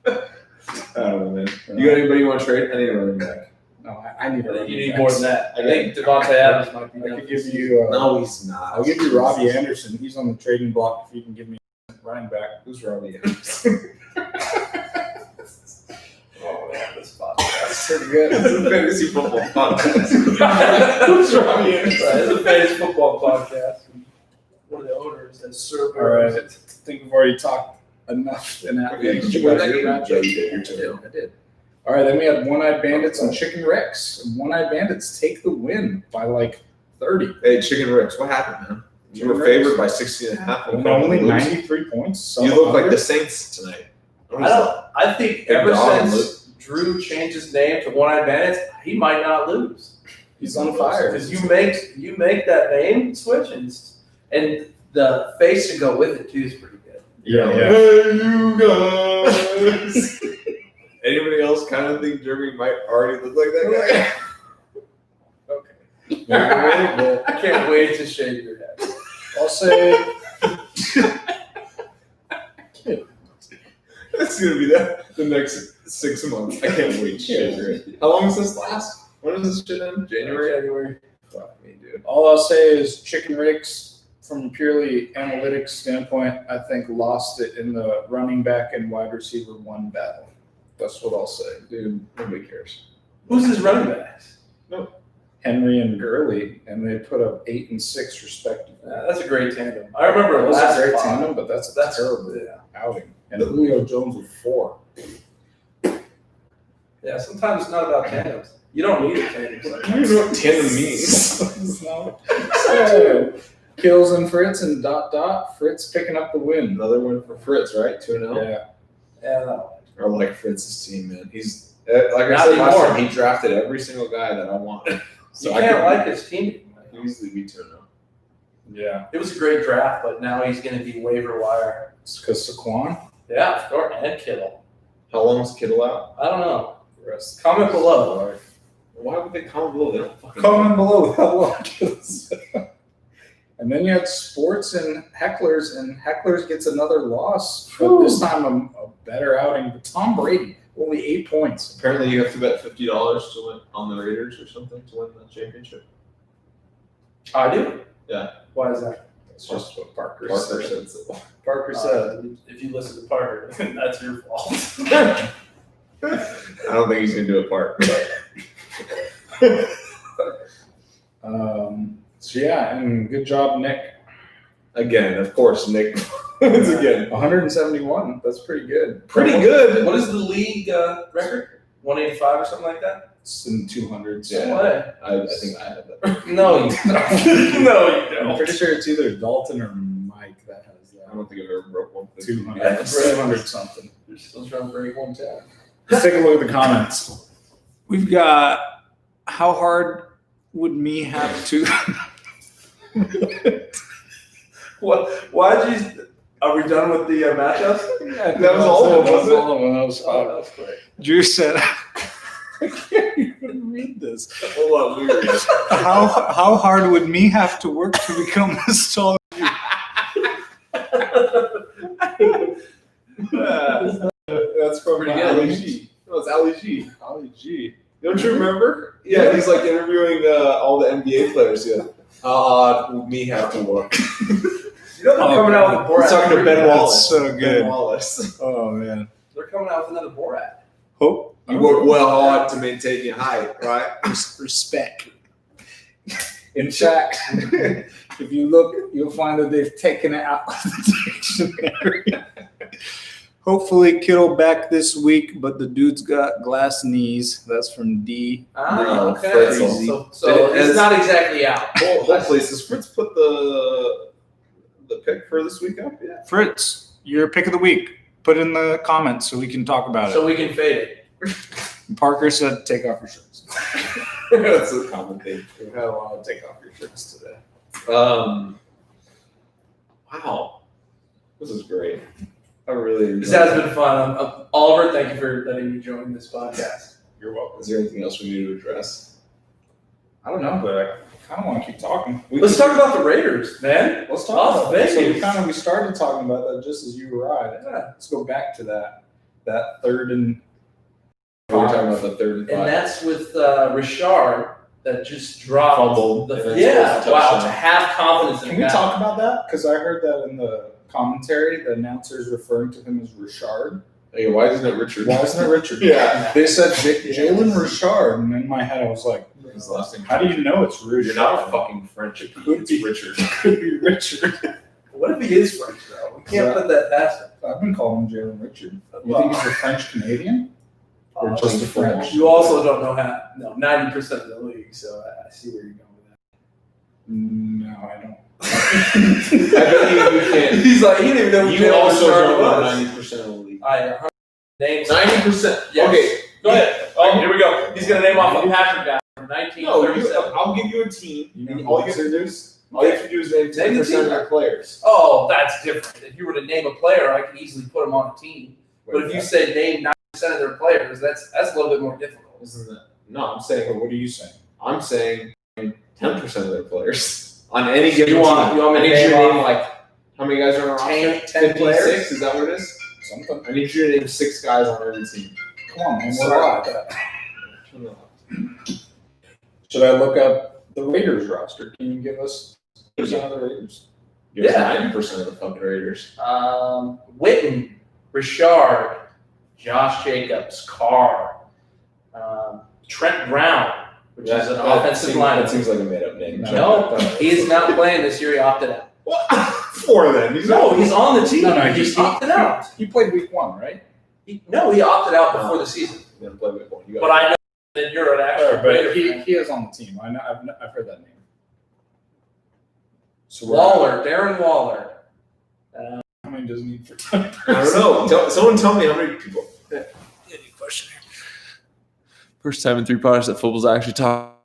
I don't know, man. You got anybody you want to trade? I need a running back. No, I need a running You need back. more than that. I think Devontae Adams might be. I could give you. No, he's not. I'll give you Robbie Anderson. He's on the trading block if you can give me a running back. Who's Robbie Anderson? Oh man, this podcast. That's pretty good. It's a fantasy football podcast. Who's Robbie Anderson? It's a fantasy football podcast. One of the owners has served. All right. I think we've already talked enough in that Yeah, league. did You you win got that your game? matchup? Yeah, you did. You're 2-0. I did. All right, then we had One-Eyed Bandits and Chicken Rex. And One-Eyed Bandits take the win by like 30. Hey, Chicken Ricks, what happened, man? You were Chicken favored Ricks. by 16.5. And only 93 points. So You look like under. the Saints tonight. I think Big ever dog and since Drew changed his name to One-Eyed Bandits, he might not lose. He's on fire. Because you make that name switch and the face to go with it too is pretty good. Yeah. Hey, you guys. Anybody else kind of think Jeremy might already look like that guy? Okay. I can't wait to shave your head. I'll say That's gonna be the next 6 months. I can't wait to shave your head. How long does this last? When does this shit end? January? Fuck me, dude. all I'll say is Chicken Ricks, from a purely analytics standpoint, I think lost it in the running back and wide receiver one battle. That's what I'll say. Dude, nobody cares. Who's his running backs? Henry and Gurley, and they put up 8 and 6 respectively. That's a great tandem. I remember It was last a great pod. tandem, but that's a terrible outing. And Julio Jones with 4. Yeah, sometimes it's not about tandems. You don't need a tandem. I don't know what tandem means. So, Kills and Fritz and ... Fritz picking up the win. Another one for Fritz, right? 2-0. Yeah. Yeah, I like Fritz's team, man. He's like I Not said last anymore. time, he drafted every single guy that I wanted. So you I can't could like his team. easily be 2-0. Yeah. It was a great draft, but now he's going to be waiver wire. It's because Saquon. Yeah, sure. And Kittle. How long is Kittle out? I don't know. Comment below. Why would they comment below? They don't fucking Comment below how long it is. And then you had sports and Hecklers gets another loss, but this time a better outing. But Tom Brady, only 8 points. Apparently, you have to bet $50 to win on the Raiders or something to win the championship. I do? Yeah. Why is that? That's just what Parker Parker said. said so. Parker said, if you listen to Parker, that's your fault. I don't think he's gonna do a part. So yeah, and good job, Nick. Again, of course, Nick. It's again 171. That's pretty good. pretty good. What is the league record? 185 or something like that? It's in 200s. Yeah. No way. I think I had that. No, you don't. No, you I'm don't. pretty sure it's either Dalton or Mike that has I that. don't think I've ever broke one. 200, Yeah. 200 something. You're still trying to break 110. Let's take a look at the comments. We've got how hard would me have to? What? Why'd you? Are we done with the matchups? That was all of them, wasn't it? all of them. That was Oh, fun. that was quick. Drew said, I can't even read this. Hold on, let me read it. How hard would me have to work to become as tall? That's from Pretty good. Ali G. No, it's Ali G. Golly gee. Don't you remember? Yeah, he's like interviewing all the NBA players. Yeah. Me have to work. You know they're coming out with Borat. He's talking to Ben That's Wallace. so Ben good. Wallace. Oh man. They're coming out with another Borat. Hope You work well hard to maintain your height, right? respect. In fact, if you look, you'll find that they've taken it out of the dictionary. Hopefully, Kittle back this week, but the dude's got glass knees. That's from D. No, Okay. Fritz. So it's not exactly out. Hopefully, does Fritz put the pick for this week up? Yeah. Fritz, your pick of the week. Put it in the comments so we can talk about So we can fade it. it. Parker said, "Take off your shirts." That's a common thing. We've had a lot of take off your shirts today. Wow. This is great. I really. This has been fun. Oliver, thank you for letting me join this podcast. You're welcome. Is there anything else we need to address? I don't know, but I kind of want to keep talking. Let's talk about the Raiders, man. Let's talk Las about that. So Vegas. we started talking about that just as you arrived. Yeah. Let's go back to that third and We're talking about the third and And five. that's with Richard that just dropped. Fumbled. And then Yeah, scores a wow. touchdown. To have confidence in Can we that. talk about that? Because I heard that in the commentary, the announcers referring to him as Richard. Hey, why isn't it Richard? Why isn't it Richard? Yeah. They said Jalen Richard, and in my head I was like, His last name. how do you know it's Richard? You're not fucking French. Could It's be. Richard. Could be Richard. What if he is French, though? We can't put that past him. I've been calling him Jalen Richard. You Well, think he's a French Canadian? Or just a French? You also don't know how. No, 90% of the league. So I see where you're going with that. No, I don't. I bet you can't. He's like, he didn't even know who You Jalen also Richard don't know was. 90% of the league. I names 90%. Yes. Okay. Go ahead. Oh, here we go. He's gonna name off a Patrick guy from No, 1937. I'll give you a team. You know And who all you else have to it do is? is name 10% of their players. Oh, that's different. If you were to name a player, I can easily put him on a team. But if you say name 90% of their players, that's a little bit more difficult. Isn't that? No, I'm saying. What are you saying? I'm saying 10% of their players on any given You want team. me I to need name you to name off like how many guys are on our roster? 10 players? 56? Is that what it is? Something. I need you to name 6 guys on every team. Come on, man. So- We're live. Should I look up the Raiders roster? Can you give us percent of the Raiders? You're Yeah. 90% of the fucking Raiders. Witten, Richard, Josh Jacobs, Carr, Trent Brown, which is an offensive lineman. That seems like a made-up name. No, he is not playing this year. He opted out. What? 4 of them. He's on the team. No, he just opted out. He played week 1, right? He opted out before the season. Gonna play with one. But I know that you're an actual But Raider he fan. is on the team. I know. I've heard that name. So Waller, Darren Waller. How many does he need for 10%? I don't know. Someone tell me how many people. Any question here? First time in 3 podcasts that football's actually talked.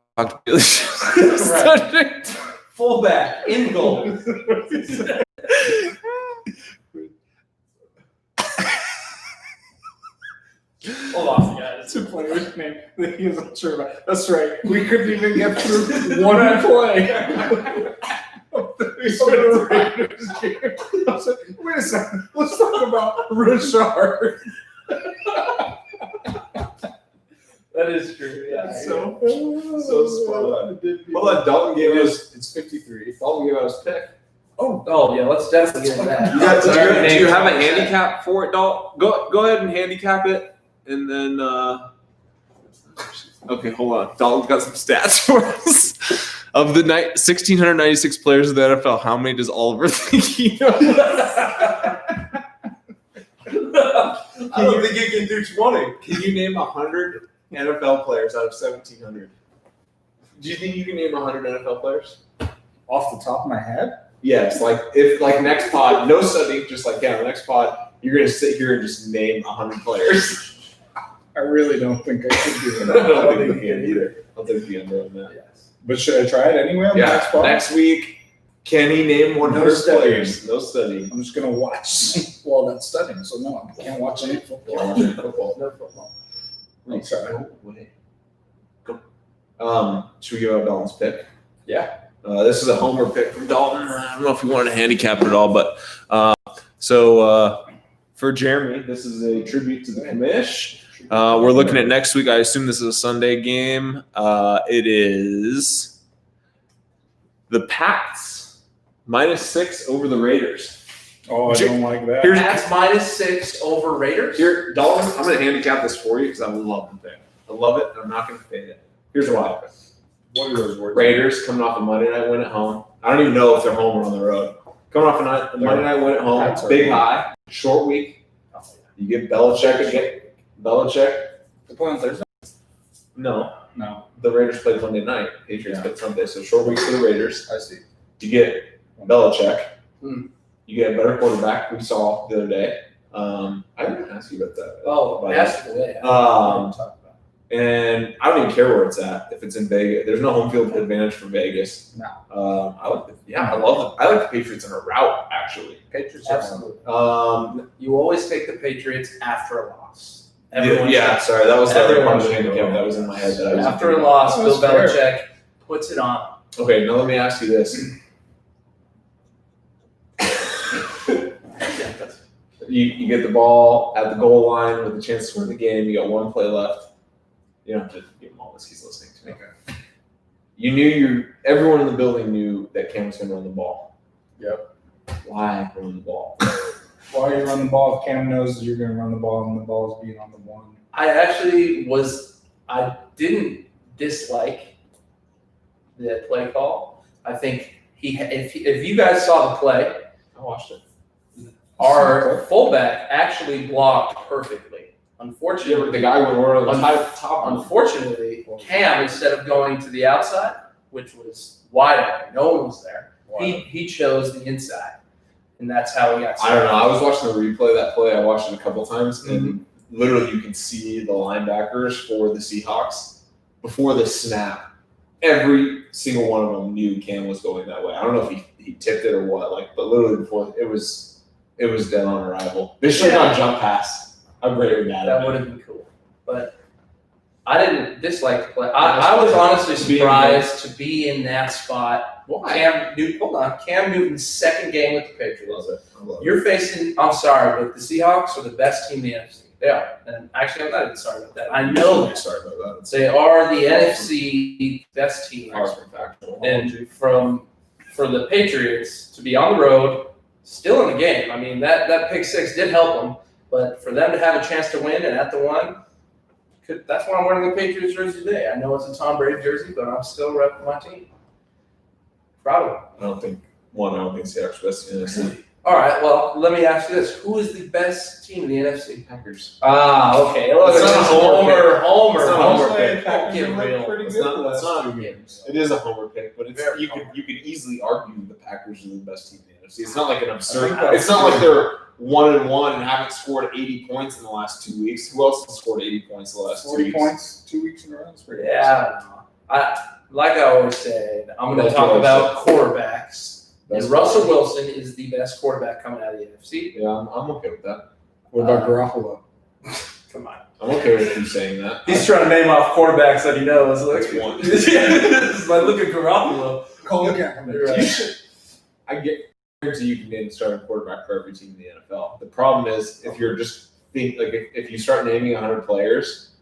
Right. Fullback, in goal. Hold on, guys. 2 players name that he isn't sure about. That's right. We couldn't even get through one play. The Raiders game. I said, wait a second. Let's talk about Richard. That is true. Yeah. So spot on. Hold on, Dalton gave us. It's 53. Dalton gave us pick. Oh yeah. Let's definitely get into that. Do you have a handicap for it, Dalton? Go ahead and handicap it, and then. Okay, hold on. Dalton's got some stats for us. Of the 1,696 players of the NFL, how many does Oliver think he knows? I don't think you can do 20. Can you name 100 NFL players out of 1,700? Do you think you can name 100 NFL players? Off the top of my head? Yes. If next pod, no study, just next pod, you're gonna sit here and just name 100 players. I really don't think I could do I that. don't think you can either. I don't think you can do that. Yes. But should I try it anyway on the next part? Next week, can he name 100 study. players? No study. I'm just going to watch while that's studying. So, no, I can't watch any football. Football. No football. Okay. Should we give out Dalton's pick? Yeah. This is a homer pick from Dalton. I don't know if we wanted to handicap it at all, but so for Jeremy, this is a tribute to the commish. We're looking at next week. I assume this is a Sunday game. It is the Pats -6 over the Raiders. Oh, I don't like that. Pats -6 over Raiders. Here, Dalton, I'm going to handicap this for you because I love the pick. I love it, and I'm not going to fade it. Here's why. What are those words? Raiders coming off a Monday night win at home. I don't even know if they're home or on the road. Coming off a Monday night win at home, big high, short week. You get Belichick again. Belichick. The play on Thursday? No, No. the Raiders played Monday night. Patriots played Sunday, so short week for the Raiders. I see. You get Belichick. Hmm. You get a better quarterback we saw the other day. I didn't ask you about that. Oh, yesterday. And I don't even care where it's at. If it's in Vegas, there's no home field advantage for Vegas. No. I love it. I like the Patriots in a route, actually. Patriots. Absolutely. You always take the Patriots after a loss. Sorry, that was the other part of the Everyone handicap that was in my head. That I was After a loss, Bill That was Belichick puts it on. Okay, now let me ask you this. You get the ball at the goal line with a chance to win the game. You got 1 play left. You don't have to give him all this. He's listening to me. Okay. You knew everyone in the building knew that Cam was going to run the ball. Yep. Why run the ball? Why you run the ball if Cam knows you're going to run the ball and the ball is being on the one? I didn't dislike the play call. I think if you guys saw the play, I watched it. Our fullback actually blocked perfectly. Unfortunately, the guy went over the top. Unfortunately, Cam, instead of going to the outside, which was wide open, no one was there, he chose the inside. And that's how he got started. I don't know. I was watching the replay of that play. I watched it a couple times, and literally you can see the linebackers for the Seahawks before the snap. Every single one of them knew Cam was going that way. I don't know if he tipped it or what, but literally before it was dead on arrival. They should have gone jump pass. How great would that have been? That would have been cool. But I didn't dislike the play. I was honestly surprised to be in that spot. Why? Cam Newton's second game with the Patriots. You're facing, I'm sorry, but the Seahawks are the best team in the NFC. They are. And actually, I'm not even sorry about that. I know that. Sorry about that. They are the NFC best team. And for the Patriots to be on the road, still in the game. I mean, that pick six did help them. But for them to have a chance to win and at the one, that's why I'm wearing the Patriots jersey today. I know it's a Tom Brady jersey, but I'm still repping my team. Proud of them. I don't think Seattle's best in the NFC. All right, well, let me ask you this. Who is the best team in the NFC? Packers. Okay. It's not a Homer. It's not a homer pick. Don't get real. It's not a games. It is a homer pick, but you could easily argue the Packers are the best team in the NFC. It's not like an absurd. It's not like they're 1-1 and haven't scored 80 points in the last 2 weeks. Who else has scored 80 points in the last 2 weeks? 40 points 2 weeks in a row. Yeah. Like I always say, I'm going to talk about quarterbacks. And Russell Wilson is the best quarterback coming out of the NFC. Yeah, I'm okay with that. What about Garoppolo? Come on. I'm okay with you saying that. He's trying to name off quarterbacks that he knows. That's one. Look at Garoppolo. I guarantee you can name the starting quarterback for every team in the NFL. The problem is if you're just if you start naming 100 players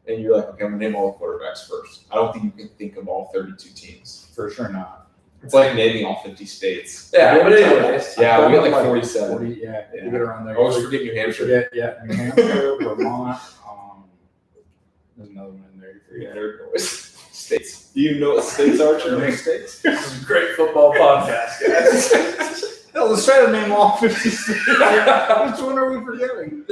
and you're like, okay, I'm gonna name all the quarterbacks first. I don't think you can think of all 32 teams. For sure not. It's like naming all 50 states. Yeah, but anyways. Yeah, we got like 47. 40, yeah, you get around there. I always forget New Hampshire. New Hampshire, Vermont. There's another one in there. States. Do you know what states are, Chairman? States. This is a great football podcast, guys. Hell, let's try to name all 50 states. Which one are we forgetting?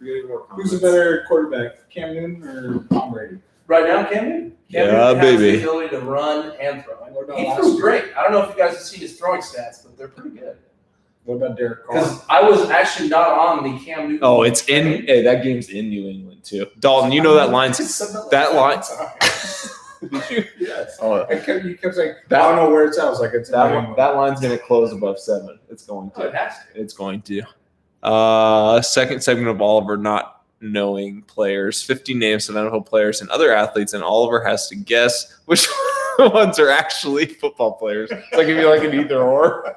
Who's a better quarterback, Cam Newton or Tom Brady? Right now, Cam Newton. Cam Newton has the ability to run and throw. He threw great. I don't know if you guys have seen his throwing stats, but they're pretty good. What about Derek Carr? Because I was actually not on the Cam Newton. Oh, it's in. Hey, that game's in New England too. Dalton, you know that line's that line. Did you? Yes. Oh, You kept saying, I don't know where it's at. I was like, it's that line's going to close above 7. It's going to. Oh, it has to. It's going to. Second segment of Oliver not knowing players, 50 names of NFL players and other athletes, and Oliver has to guess which ones are actually football players. So I give you like an either or.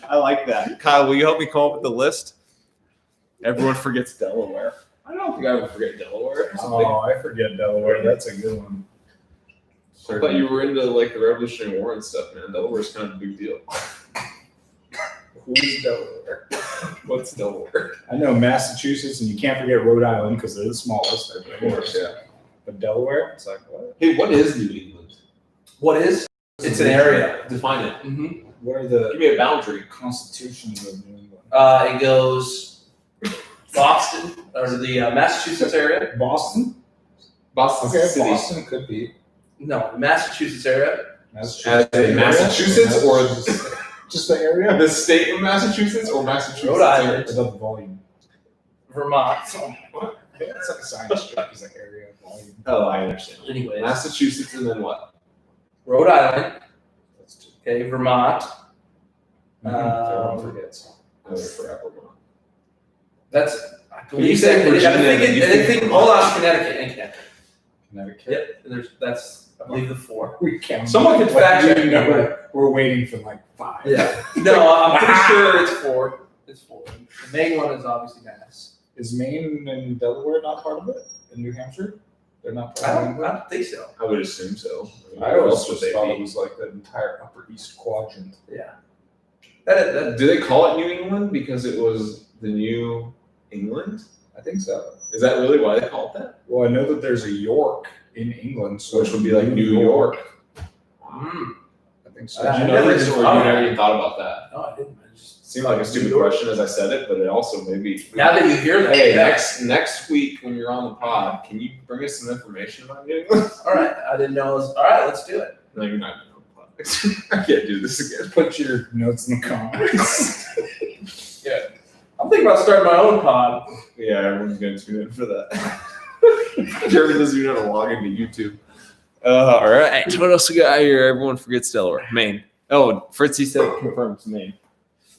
I like that. Kyle, will you help me come up with the list? Everyone forgets Delaware. I don't think I would forget Delaware. Oh, I forget Delaware. That's a good one. I thought you were into like the Revolutionary War and stuff, man. Delaware's kind of a big deal. Who's Delaware? What's Delaware? I know Massachusetts, and you can't forget Rhode Island because they're the smallest. Of course, yeah. But Delaware, it's like, what? Hey, what is New England? What is? It's an area. Define it. Mm-hmm. What are the Give me a boundary. constitutions of New England? It goes Boston, or the Massachusetts area. Boston? Boston City. Boston could be. No, Massachusetts area. Massachusetts or just the area? the state of Massachusetts or Massachusetts? Rhode Island. It's about the volume. Vermont. What? Yeah, it's like a science joke. It's like area volume. Oh, I understand. Anyways, Massachusetts and then what? Rhode Island. That's two. Okay, Vermont. Everyone forgets. I would have forgot Vermont. That's. When you say Virginia, hold on, Connecticut and Connecticut. Connecticut. Yep, that's I believe the 4. We can't. Someone can fact check me. We're waiting for like 5. Yeah. No, I'm pretty sure it's 4. It's 4. The main one is obviously Mass. Is Maine and Delaware not part of it? In New Hampshire? They're not part I of it? don't think so. I would assume so. I always just thought it was like the entire Upper East quadrant. Yeah. That Do they call it New England because it was the New England? I think so. Is that really why they call it that? Well, I know that there's a York in England, so Which would be like New York. I think think so. Yeah. Did you know this, or you never even thought about that? No, I didn't. I just Seemed like a stupid question as I said it, but it also maybe. now that you hear that. Hey, yeah. next week when you're on the pod, can you bring us some information about getting? All right, I didn't know. All right, let's do it. No, you're not doing the pod. I can't do this again. Put your notes in the comments. Yeah, I'm thinking about starting my own pod. Yeah, everyone's gonna tune in for that. Jeremy doesn't even have to log into YouTube. All right, what else we got here? Everyone forgets Delaware, Maine. Oh, Fritzy said confirms Maine.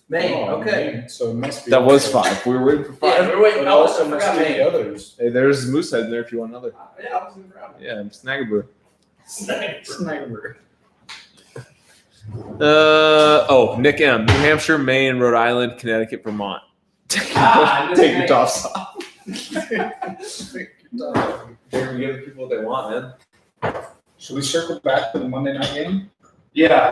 Maine, Oh, okay. Maine. So it must be. That was 5. We were waiting for 5. Yeah, we're waiting. But Oh, also I must forgot be Maine. the others. Hey, there's Moosehead in there if you want another. Yeah, I was in the Yeah, Snagaboo. Sniper. Nick M. New Hampshire, Maine, Rhode Island, Connecticut, Vermont. Take your tops off. Jeremy, give the people what they want, man. Should we circle back to the Monday night game? Yeah.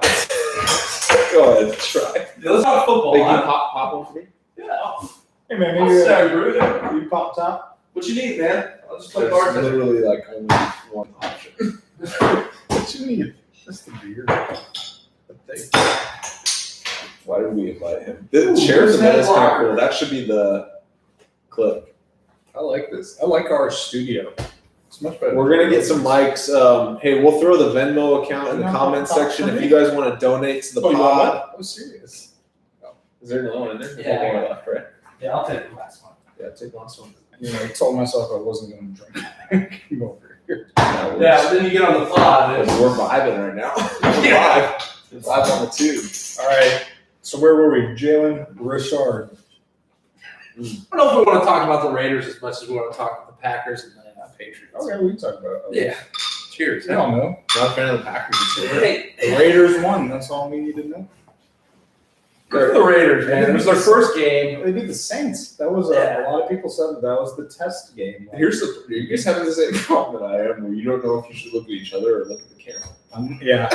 Go ahead, try. Yeah, let's talk football. Hey, can you huh? pop one for me? Yeah. Hey man, I'll maybe start, bro. you pop top. What you need, man? I'll just play There's bartender. literally like only one option. What you need? Just the beer. Why did we invite him? The chair's who's that is that kind of blocker? cool. That should be the clip. I like this. I like our studio. It's much better. We're gonna get some mics. Hey, we'll throw the Venmo account in the comments section if you guys want to donate to the Oh, you want pod. what? I was serious. Is there another one in there? There's Yeah. one more left, right? Yeah, I'll take the last one. Yeah, take the last one. You know, I told myself I wasn't going to drink. Come over here. Yeah, Yeah, but then you get on the pod. And we're vibing right now. We're Yeah. vibe on the tube. All right. So where were we? Jalen Richard. I don't know if we want to talk about the Raiders as much as we want to talk about the Packers and the Patriots. Okay, we can talk about it. Yeah. Cheers. I don't know. Not a fan of the Packers. Hey, The Raiders won. That's all we need to know. good for the Raiders, man. It was their first game. They beat the Saints. That was Yeah. a lot of people said that was the test game. Here's the. You guys having the same problem that I am, where you don't know if you should look at each other or look at the camera. Yeah.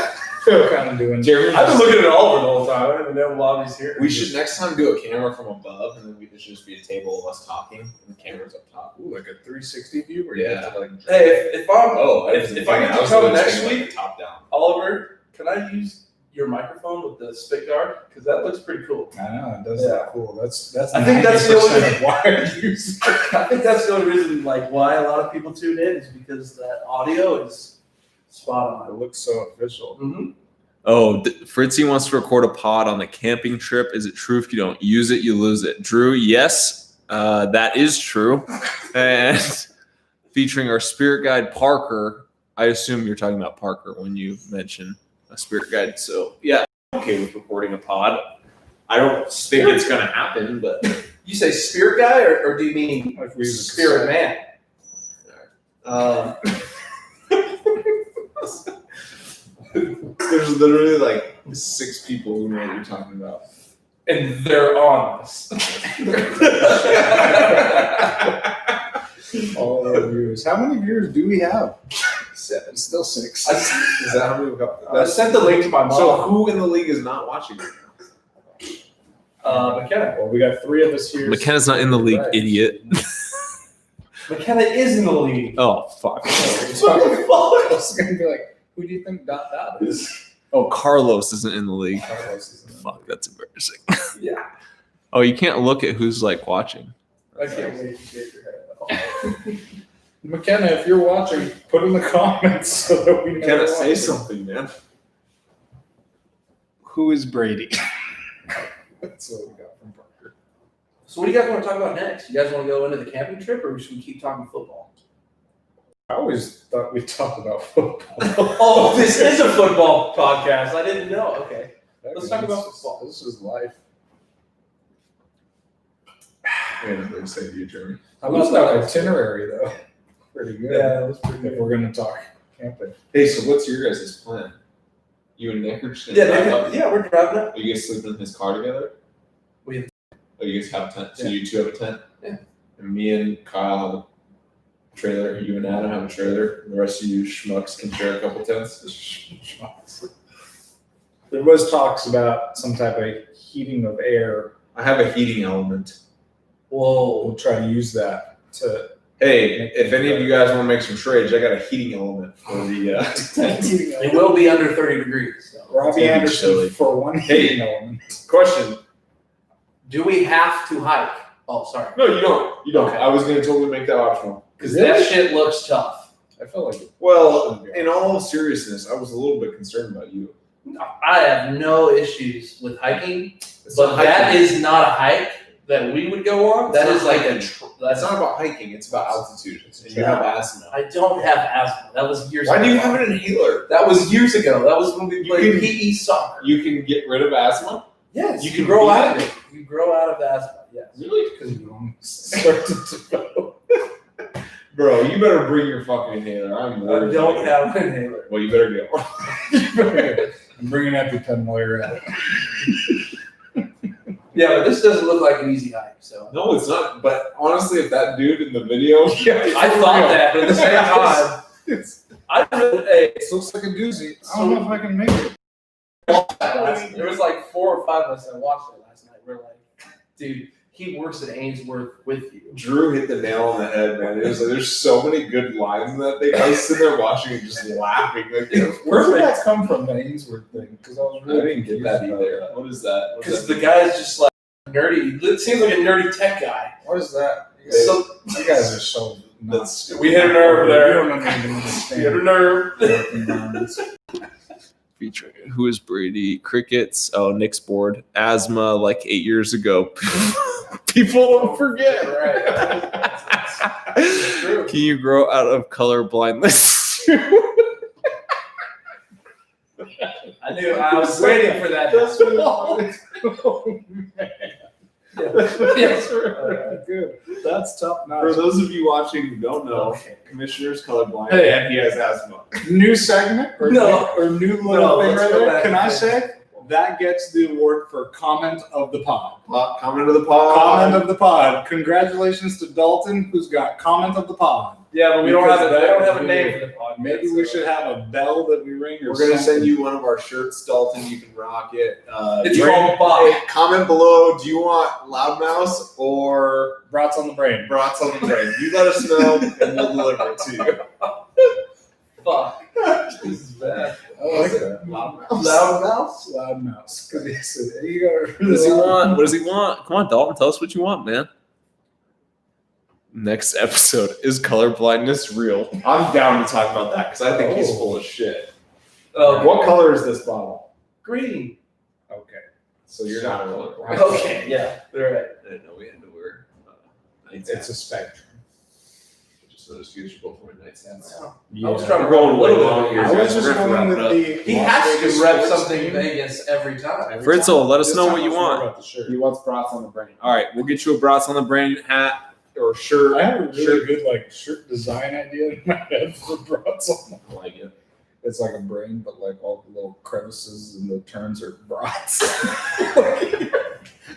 kind of doing. Jeremy, I've been looking at Oliver the whole time. I don't even know Bobby's here. we should next time do a camera from above, and then it should just be a table of us talking, and the camera's up top. Ooh, like a 360 view where Yeah. you have to like. Hey, if I'm If I get to was come literally next saying, like, week, top down. Oliver, can I use your microphone with the spit guard? Because that looks pretty cool. I know it does Yeah. look cool. That's. I think that's the 90% only- of why I use. I think that's the only reason, like, why a lot of people tune in is because that audio is spot It on. looks so official. Mm-hmm. Oh, Fritzy wants to record a pod on the camping trip. Is it true if you don't use it, you lose it? Drew, yes, that is true. And featuring our spirit guide, Parker. I assume you're talking about Parker when you mention a spirit guide. So, yeah, I'm okay with recording a pod. I don't think it's going to happen, but You say spirit guy, or do you mean Like we use a spirit man? there's literally like 6 people who know what you're talking about. And they're on us. All our viewers. How many viewers do we have? 7. Still 6. I, Is that how many we've got? I sent the link to my mom. So who in the league is not watching right now? McKenna. Well, we got 3 of us here. McKenna's not in the league, Right. idiot. McKenna is in the league. Oh, fuck. I was gonna be like, who do you think dot is? Oh, Carlos isn't in the league. Carlos is in the Fuck, that's embarrassing. Yeah. Oh, you can't look at who's like watching. I can't wait to get your head. McKenna, if you're watching, put in the comments so that we know. Gotta you're say watching. something, man. Who is Brady? That's what we got from Parker. So what do you guys want to talk about next? You guys want to go into the camping trip, or should we keep talking football? I always thought we talked about football. Oh, this is a football podcast. I didn't know. Okay. Let's talk about football. This is life. I got nothing to say to you, Jeremy. How about that itinerary, though? Pretty good. Yeah, that's pretty If good. we're going to talk camping. Hey, so what's your guys' plan? You and Nick are just gonna Yeah, drive up? yeah, we're driving up. Are you guys sleeping in his car together? We have- Oh, you guys have a tent? So Yeah. you 2 have a tent? Yeah. And me and Kyle have a trailer. You and Adam have a trailer. And the rest of you schmucks can share a couple tents. There was talks about some type of heating of air. I have a heating element. Whoa. We'll try to use that to. Hey, if any of you guys want to make some trades, I got a heating element for the. It will be under 30 degrees. So. Robbie Anderson for one heating element. Question. Do we have to hike? Oh, sorry. No, you don't. You don't. Okay. I was going to totally make that optional. Because that shit looks tough. I felt like it. Well, in all seriousness, I was a little bit concerned about you. I have no issues with hiking, It's but not that hiking. is not a hike that we would go on. That It's is not like hiking. that's It's not about hiking. It's about altitude. You have asthma. I don't have asthma. That was years Why ago. do you have an inhaler? That was years ago. That was when we played PE soccer. You can get rid of asthma? Yes, You you can can grow beat out of it. You grow out of asthma. Yes. Really? Because you don't start to develop. Bro, you better bring your fucking inhaler. I'm I worried. don't have an inhaler. Well, you better get one. I'm bringing EpiPen while you're at it. Yeah, but this doesn't look like an easy hike. So No, it's not. But honestly, if that dude in the video, I thought that, but at the same time, I really, hey, It looks like a doozy. I don't know if I can make it. there was like 4 or 5 of us that watched it last night. We're like, dude, he works at Ainsworth with you. Drew hit the nail on the head, man. It was like there's so many good lines in that thing. I was sitting there watching it, just laughing. Like, it was Where did perfect. that come from, the Ainsworth thing? Because I was I really didn't get confused that about either. that. What is that? What Because is the that? guy's just like nerdy. It seems like a nerdy tech guy. What is that? So You guys are so nuts. we hit a nerve there. You don't even we understand. had a nerve. work environments. Feature. Who is Brady? Crickets. Oh, Nick's board. Asthma like 8 years ago. People don't forget. It's true. Can you grow out of color blindness? I knew. I was waiting for that. That's what Yes. Good. That's tough. For those of you watching who don't know, Okay. Commissioner's colorblind Hey. and he has asthma. New segment or No. new little No, thing let's right go there. back Can to I this. say that gets the award for comment of the pod? Comment of the pod. Comment of the pod. Congratulations to Dalton, who's got comment of the pod. Yeah, but we don't have Because a, they don't that have a is name weird. for the pod. Maybe we should have a bell that we ring. Or We're gonna something. send you one of our shirts, Dalton. You can rock it. It's you- called Bob. Hey, comment below. Do you want Loudmouse or Brats on the brain. Brats on the Brain? You let us know, and we'll deliver it to you. Fuck. This is bad. I like that. Loud mouse? Loud mouse. Because he said, hey, you got What does he want? What does he want? Come on, Dalton. Tell us what you want, man. Next episode, is color blindness real? I'm down to talk about that because I think he's full of shit. Oh, What color is this bottle? green. Okay. So you're not colorblind. Okay, yeah, they're right. I didn't know we had to wear night It's a spectrum. Just noticed you should both wear nightstands. Yeah. I was trying to We're going roll a way little long bit. here. I was just We're gonna going wrap with it up. the. He Las has Vegas to rep sports something team. Vegas every time. Every Fritzl, time. let us This know time what I you was worried want. about the shirt. He wants brats on the brain. All right, we'll get you a brats on the brain hat or shirt. I have a really good shirt design idea in my head for brats on. I like it. It's like a brain, but all the little crevices and the turns are brats.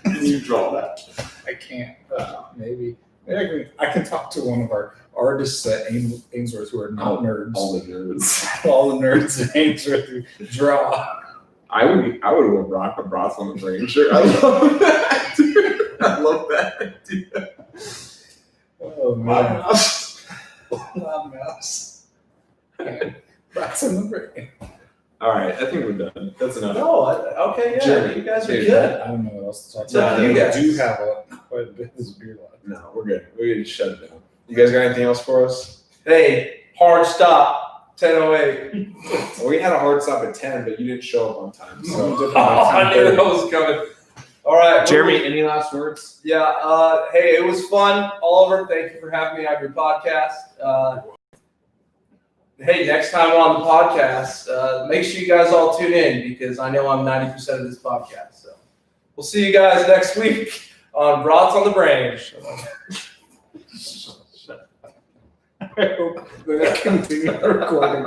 Can you draw that? I can't. Maybe I can talk to one of our artists at Ainsworth who are not nerds. All the nerds. All the nerds at Ainsworth who draw. I would rock a brats on the brain shirt. I love that, dude. I love that, dude. Oh man. Loud mouse. Brats on the brain. All right, I think we're done. That's enough. No, okay, yeah, Jeremy, you guys are dude, good. I don't know what else to talk It's up about. to you We guys. do have quite a bit of this beer left. No, we're good. We need to shut it down. You guys got anything else for us? Hey, hard stop, 10:08. Well, we had a hard stop at 10, but you didn't show up on time. So, Oh, I knew that was coming. All right, Jeremy, any last words? Yeah, hey, it was fun. Oliver, thank you for having me on your podcast. Hey, next time on the podcast, make sure you guys all tune in because I know I'm 90% of this podcast. So we'll see you guys next week on Brats on the Brain. I hope they continue recording.